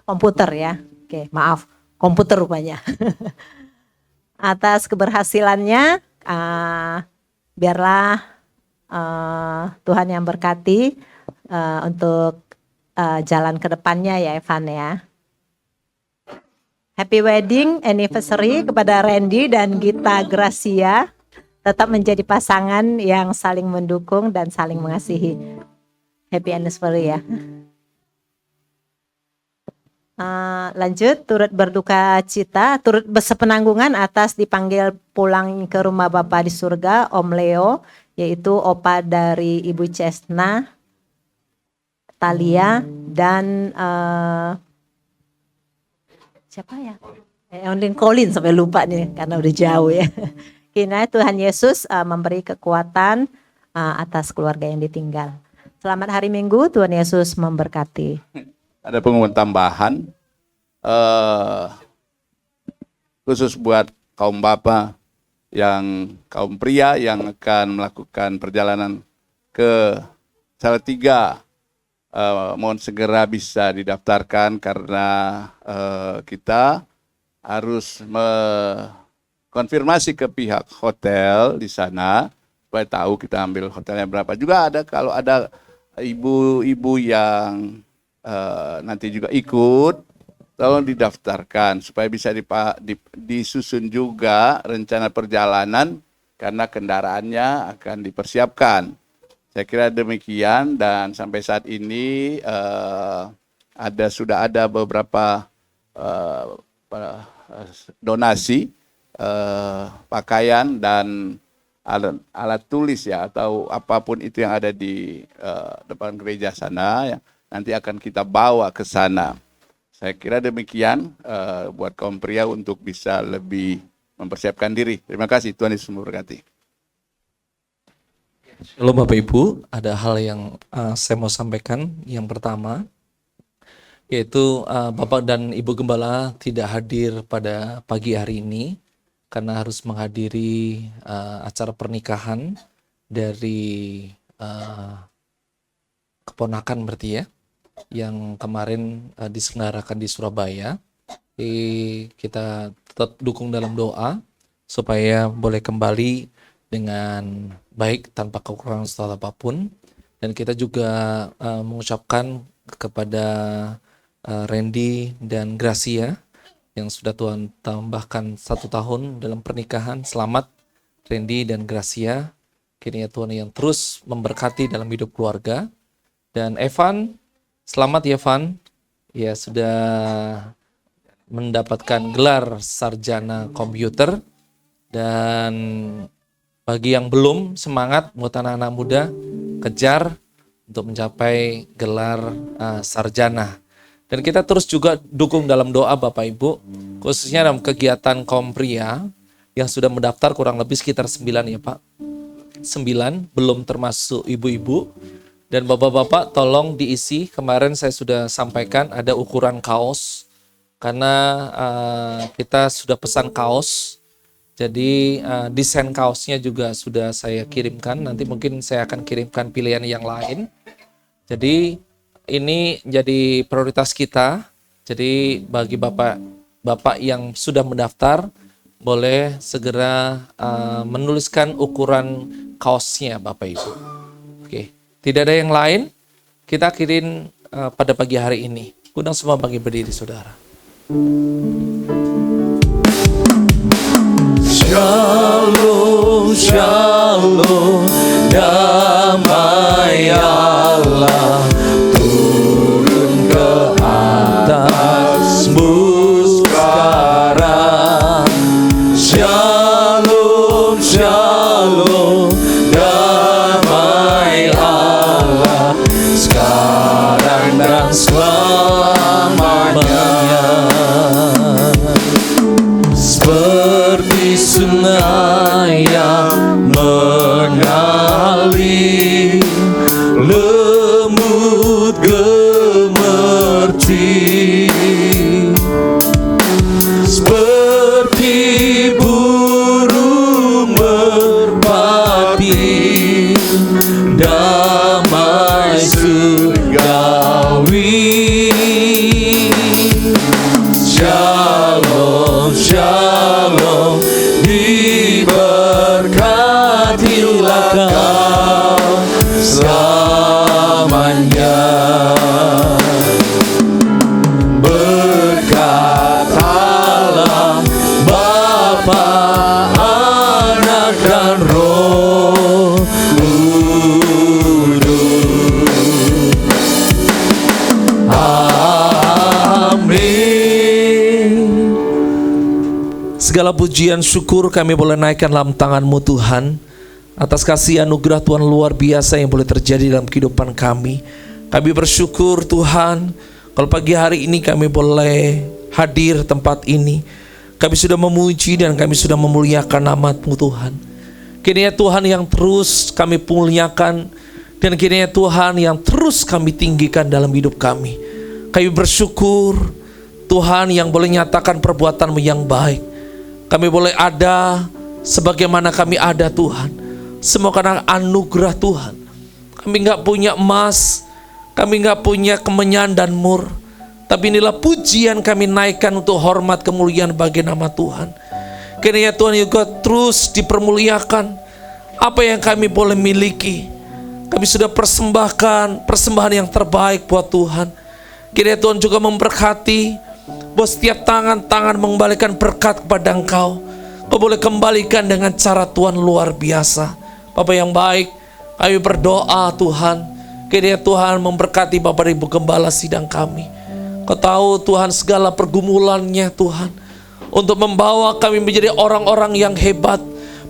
Speaker 5: komputer ya. Oke, maaf, komputer rupanya. Atas keberhasilannya, biarlah Tuhan yang berkati untuk jalan ke depannya ya Evan ya. Happy wedding anniversary kepada Randy dan Gita Gracia. Tetap menjadi pasangan yang saling mendukung dan saling mengasihi. Happy anniversary ya. Lanjut, turut berduka cita, turut bersepenanggungan atas dipanggil pulang ke rumah Bapa di surga Om Leo, yaitu opa dari Ibu Chesna, Talia dan siapa ya? Ondin Colin sampai lupa nih karena udah jauh ya. Kina Tuhan Yesus memberi kekuatan atas keluarga yang ditinggal. Selamat hari Minggu, Tuhan Yesus memberkati.
Speaker 3: Ada pengumuman tambahan khusus buat kaum bapak kaum pria yang akan melakukan perjalanan ke Salatiga. Mohon segera bisa didaftarkan karena kita harus konfirmasi ke pihak hotel di sana supaya tahu kita ambil hotelnya berapa. Juga ada kalau ada ibu-ibu yang nanti juga ikut, tolong didaftarkan supaya bisa disusun juga rencana perjalanan karena kendaraannya akan dipersiapkan. Saya kira demikian dan sampai saat ini sudah ada beberapa donasi pakaian dan alat tulis ya atau apapun itu yang ada di depan gereja sana ya, nanti akan kita bawa ke sana. Saya kira demikian buat kaum pria untuk bisa lebih mempersiapkan diri. Terima kasih, Tuhan Yesus memberkati.
Speaker 4: Shalom Bapak Ibu, ada hal yang saya mau sampaikan. Yang pertama, yaitu Bapak dan Ibu Gembala tidak hadir pada pagi hari ini karena harus menghadiri acara pernikahan dari keponakan berarti ya, yang kemarin diselenggarakan di Surabaya. Jadi kita tetap dukung dalam doa supaya boleh kembali dengan baik tanpa kekurangan suatu apapun. Dan kita juga mengucapkan kepada Randy dan Gracia yang sudah Tuhan tambahkan 1 tahun dalam pernikahan. Selamat Randy dan Gracia, kiranya Tuhan yang terus memberkati dalam hidup keluarga. Dan Evan, selamat ya Evan, ya sudah mendapatkan gelar sarjana komputer. Dan bagi yang belum, semangat buat anak-anak muda, kejar untuk mencapai gelar sarjana. Dan kita terus juga dukung dalam doa Bapak Ibu, khususnya dalam kegiatan kaum pria yang sudah mendaftar kurang lebih sekitar 9 ya Pak. 9, belum termasuk ibu-ibu. Dan bapak-bapak tolong diisi, kemarin saya sudah sampaikan ada ukuran kaos, karena kita sudah pesan kaos. Jadi desain kaosnya juga sudah saya kirimkan. Nanti mungkin saya akan kirimkan pilihan yang lain. Jadi ini jadi prioritas kita Jadi bagi bapak yang sudah mendaftar, boleh segera menuliskan ukuran kaosnya Bapak Ibu. Oke, tidak ada yang lain. Kita akhirin pada pagi hari ini. Undang semua bagi berdiri saudara. Shalom, shalom, damai Allah turun ke atasmu sekarang. Shalom, shalom, damai Allah sekarang dan selamanya. Seperti sungai yang mengalir, lemut gemerci, seperti burung merpati, damai surgawi. Shalom, shalom, diberkatilah kau selamanya. Berkat Allah Bapa, Anak dan Roh Kudus. Amin. Segala pujian syukur kami boleh naikkan dalam tangan-Mu Tuhan, atas kasih anugerah Tuhan luar biasa yang boleh terjadi dalam kehidupan kami. Kami bersyukur Tuhan, kalau pagi hari ini kami boleh hadir tempat ini. Kami sudah memuji dan kami sudah memuliakan nama-Mu Tuhan. Kiranya Tuhan yang terus kami muliakan, dan kiranya Tuhan yang terus kami tinggikan dalam hidup kami. Kami bersyukur Tuhan yang boleh nyatakan perbuatan-Mu yang baik. Kami boleh ada sebagaimana kami ada Tuhan, semua karena anugerah Tuhan. Kami gak punya emas, kami gak punya kemenyan dan mur, tapi inilah pujian kami naikkan untuk hormat kemuliaan bagi nama Tuhan. Kiranya Tuhan juga terus dipermuliakan. Apa yang kami boleh miliki, kami sudah persembahkan persembahan yang terbaik buat Tuhan. Kiranya Tuhan juga memberkati bahwa setiap tangan-tangan mengembalikan berkat kepada Engkau. Kau boleh kembalikan dengan cara Tuhan luar biasa. Bapa yang baik, kami berdoa Tuhan, kiranya Tuhan memberkati Bapak Ibu Gembala sidang kami. Kau tahu Tuhan segala pergumulannya Tuhan, untuk membawa kami menjadi orang-orang yang hebat,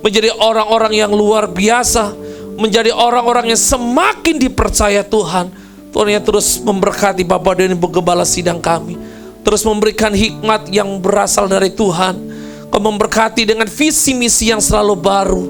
Speaker 4: menjadi orang-orang yang luar biasa, menjadi orang-orang yang semakin dipercaya Tuhan. Tuhan yang terus memberkati Bapak dan Ibu Gembala sidang kami, terus memberikan hikmat yang berasal dari Tuhan. Kau memberkati dengan visi misi yang selalu baru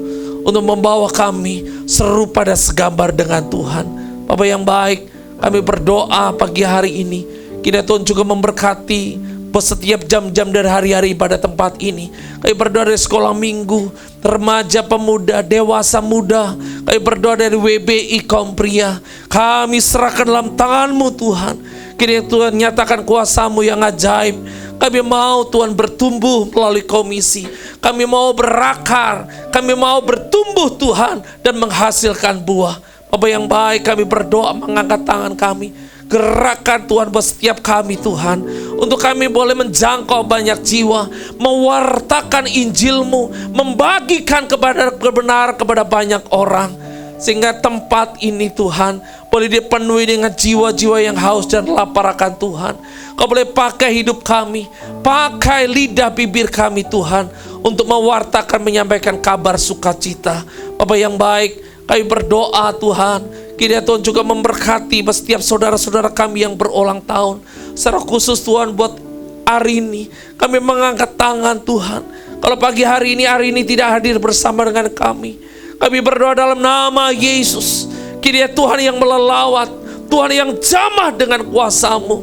Speaker 4: untuk membawa kami serupa dan segambar dengan Tuhan. Bapa yang baik, kami berdoa pagi hari ini, kiranya Tuhan juga memberkati setiap jam-jam dari hari-hari pada tempat ini. Kami berdoa dari sekolah minggu, remaja, pemuda, dewasa muda. Kami berdoa dari WBI kaum pria. Kami serahkan dalam tangan-Mu Tuhan. Kiranya Tuhan nyatakan kuasa-Mu yang ajaib. Kami mau Tuhan bertumbuh melalui komisi. Kami mau berakar. Kami mau bertumbuh Tuhan dan menghasilkan buah. Bapa yang baik, kami berdoa mengangkat tangan kami. Gerakkan Tuhan buat setiap kami Tuhan, untuk kami boleh menjangkau banyak jiwa, mewartakan Injil-Mu, membagikan kebenaran kepada banyak orang, sehingga tempat ini Tuhan boleh dipenuhi dengan jiwa-jiwa yang haus dan lapar akan Tuhan. Kau boleh pakai hidup kami, pakai lidah bibir kami Tuhan, untuk mewartakan, menyampaikan kabar sukacita. Bapa yang baik, kami berdoa Tuhan, kiranya Tuhan juga memberkati setiap saudara-saudara kami yang berulang tahun. Secara khusus Tuhan buat hari ini, kami mengangkat tangan Tuhan. Kalau pagi hari ini tidak hadir bersama dengan kami, kami berdoa dalam nama Yesus. Kiranya Tuhan yang melelawat, Tuhan yang jamah dengan kuasa-Mu,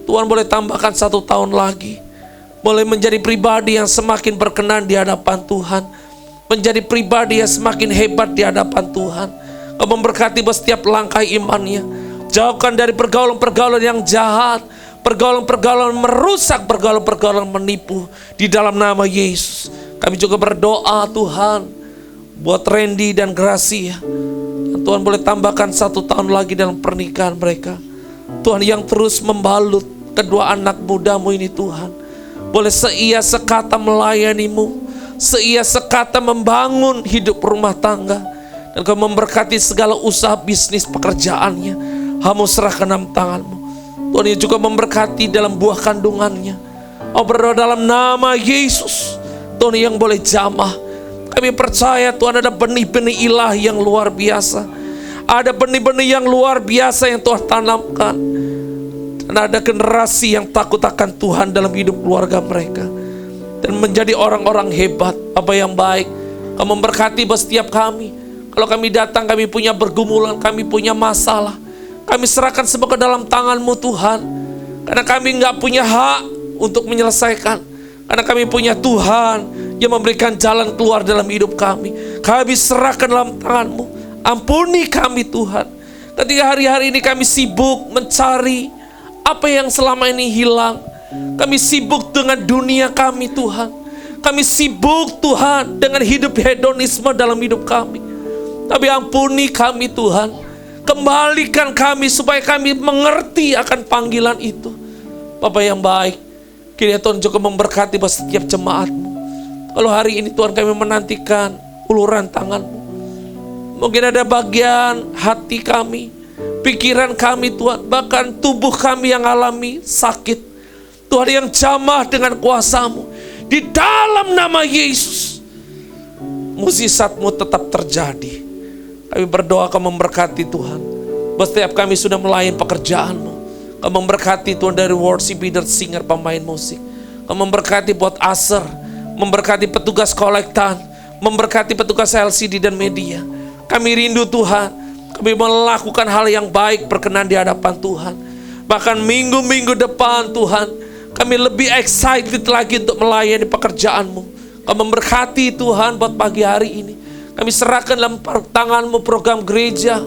Speaker 4: Tuhan boleh tambahkan 1 tahun lagi, boleh menjadi pribadi yang semakin berkenan di hadapan Tuhan, menjadi pribadi yang semakin hebat di hadapan Tuhan. Kau memberkati setiap langkah imannya, jauhkan dari pergaulan-pergaulan yang jahat, pergaulan-pergaulan merusak, pergaulan-pergaulan menipu. Di dalam nama Yesus, kami juga berdoa Tuhan buat Randy dan Gracia. Tuhan boleh tambahkan 1 tahun lagi dalam pernikahan mereka. Tuhan yang terus membalut kedua anak mudamu ini Tuhan. Boleh seia sekata melayanimu, seia sekata membangun hidup rumah tangga. Dan Kau memberkati segala usaha bisnis pekerjaannya. Hamba serahkan dalam tangan-Mu. Tuhan yang juga memberkati dalam buah kandungannya. Berdoa dalam nama Yesus, Tuhan yang boleh jamah. Kami percaya Tuhan ada benih-benih ilahi yang luar biasa. Ada benih-benih yang luar biasa yang Tuhan tanamkan. Dan ada generasi yang takut akan Tuhan dalam hidup keluarga mereka. Dan menjadi orang-orang hebat, Bapa yang baik. Kau memberkati setiap kami. Kalau kami datang, kami punya pergumulan, kami punya masalah, kami serahkan semua ke dalam tangan-Mu Tuhan. Karena kami nggak punya hak untuk menyelesaikan. Karena kami punya Tuhan yang memberikan jalan keluar dalam hidup kami. Kami serahkan dalam tangan-Mu. Ampuni kami Tuhan. Ketika hari-hari ini kami sibuk mencari apa yang selama ini hilang. Kami sibuk dengan dunia kami Tuhan. Kami sibuk Tuhan dengan hidup hedonisme dalam hidup kami. Tapi ampuni kami Tuhan. Kembalikan kami supaya kami mengerti akan panggilan itu. Bapa yang baik, kiranya Tuhan juga memberkati setiap jemaat-Mu. Kalau hari ini Tuhan kami menantikan uluran tangan-Mu. Mungkin ada bagian hati kami, pikiran kami Tuhan, bahkan tubuh kami yang alami sakit. Tuhan yang jamah dengan kuasa-Mu. Di dalam nama Yesus, mukjizat-Mu tetap terjadi. Kami berdoa Kau memberkati Tuhan. Setiap kami sudah melayani pekerjaan-Mu. Kau memberkati Tuhan dari worship leader, singer, pemain musik. Kau memberkati buat Aser, memberkati petugas kolektan, memberkati petugas LCD dan media. Kami rindu Tuhan, kami melakukan hal yang baik berkenan di hadapan Tuhan. Bahkan minggu-minggu depan Tuhan, kami lebih excited lagi untuk melayani pekerjaan-Mu. Kau memberkati Tuhan buat pagi hari ini. Kami serahkan dalam tangan-Mu program gereja,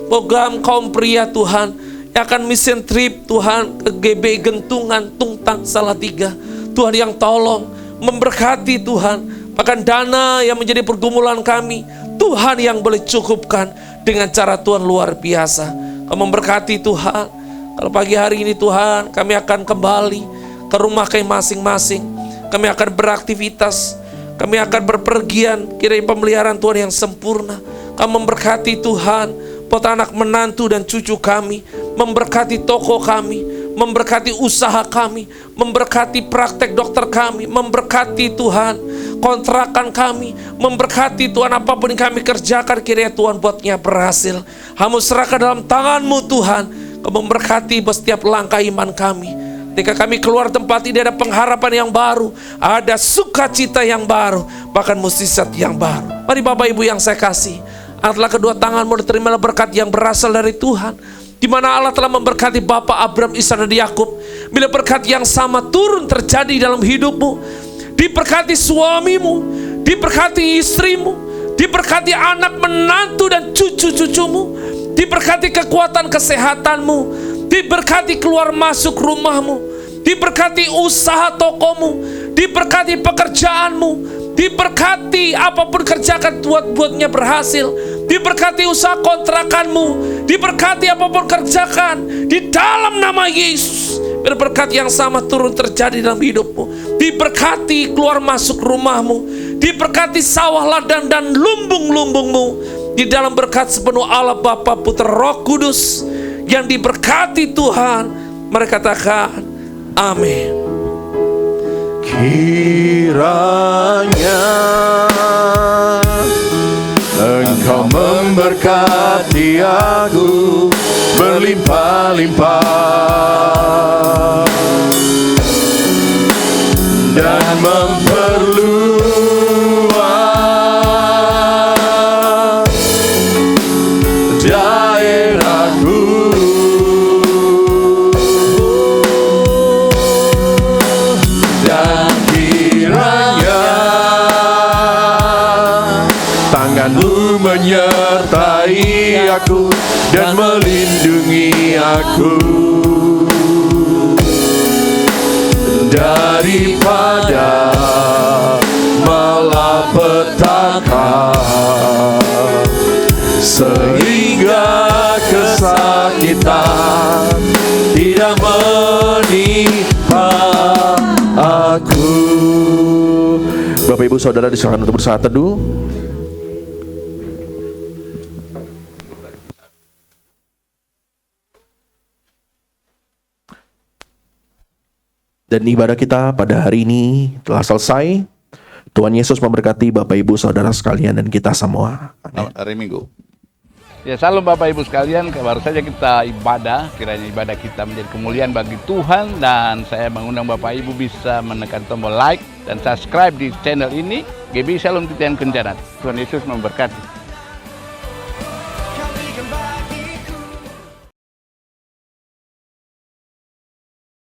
Speaker 4: program kaum pria Tuhan, yang akan mission trip Tuhan ke GB Gentungan, Tungtang, Salatiga. Tuhan yang tolong memberkati Tuhan. Bahkan dana yang menjadi pergumulan kami, Tuhan yang boleh cukupkan dengan cara Tuhan luar biasa. Kau memberkati Tuhan. Kalau pagi hari ini Tuhan, kami akan kembali ke rumah kami masing-masing. Kami akan beraktivitas, kami akan berpergian, kiranya pemeliharaan Tuhan yang sempurna. Kau memberkati Tuhan, buat anak menantu dan cucu kami, memberkati toko kami, memberkati usaha kami, memberkati praktek dokter kami, memberkati Tuhan kontrakan kami, memberkati Tuhan apapun yang kami kerjakan, kiranya Tuhan buatnya berhasil. Hamba serahkan dalam tangan-Mu Tuhan. Kau memberkati setiap langkah iman kami. Ketika kami keluar tempat ini ada pengharapan yang baru, ada sukacita yang baru, bahkan mukjizat yang baru. Mari Bapak Ibu yang saya kasih, angkatlah kedua tanganmu dan terimalah berkat yang berasal dari Tuhan. Di mana Allah telah memberkati Bapak Abraham, Ishak dan Yakub. Bila berkat yang sama turun terjadi dalam hidupmu, diberkati suamimu, diberkati istrimu, diberkati anak menantu dan cucu-cucumu, diberkati kekuatan kesehatanmu, diberkati keluar masuk rumahmu, diberkati usaha tokomu, diberkati pekerjaanmu, diberkati apapun kerjakan buatnya berhasil, diberkati usaha kontrakanmu, diberkati apapun kerjakan di dalam nama Yesus. Biar berkat yang sama turun terjadi dalam hidupmu. Diberkati keluar masuk rumahmu, diberkati sawah ladang dan lumbung-lumbungmu. Di dalam berkat sepenuh Allah Bapa, Putra, Roh Kudus yang diberkati Tuhan, mereka katakan amin.
Speaker 2: Kiranya Engkau memberkati aku berlimpah-limpah dan memperluas daerahku, dan kiranya tangan-Mu menyertai aku dan melindungi aku.
Speaker 3: daripada malapetaka, sehingga kesakitan tidak menimpa aku.
Speaker 2: Bapak Ibu Saudara disilakan untuk bersaat teduh. Dan ibadah kita pada hari ini telah selesai. Tuhan Yesus memberkati Bapak Ibu Saudara sekalian dan kita semua. Amin.
Speaker 3: Hari Minggu. Ya, salam Bapak Ibu sekalian, baru saja kita ibadah, kiranya ibadah kita menjadi kemuliaan bagi Tuhan, dan saya mengundang Bapak Ibu bisa menekan tombol like dan subscribe di channel ini, GB Shalom Titian Kencanan. Tuhan Yesus memberkati.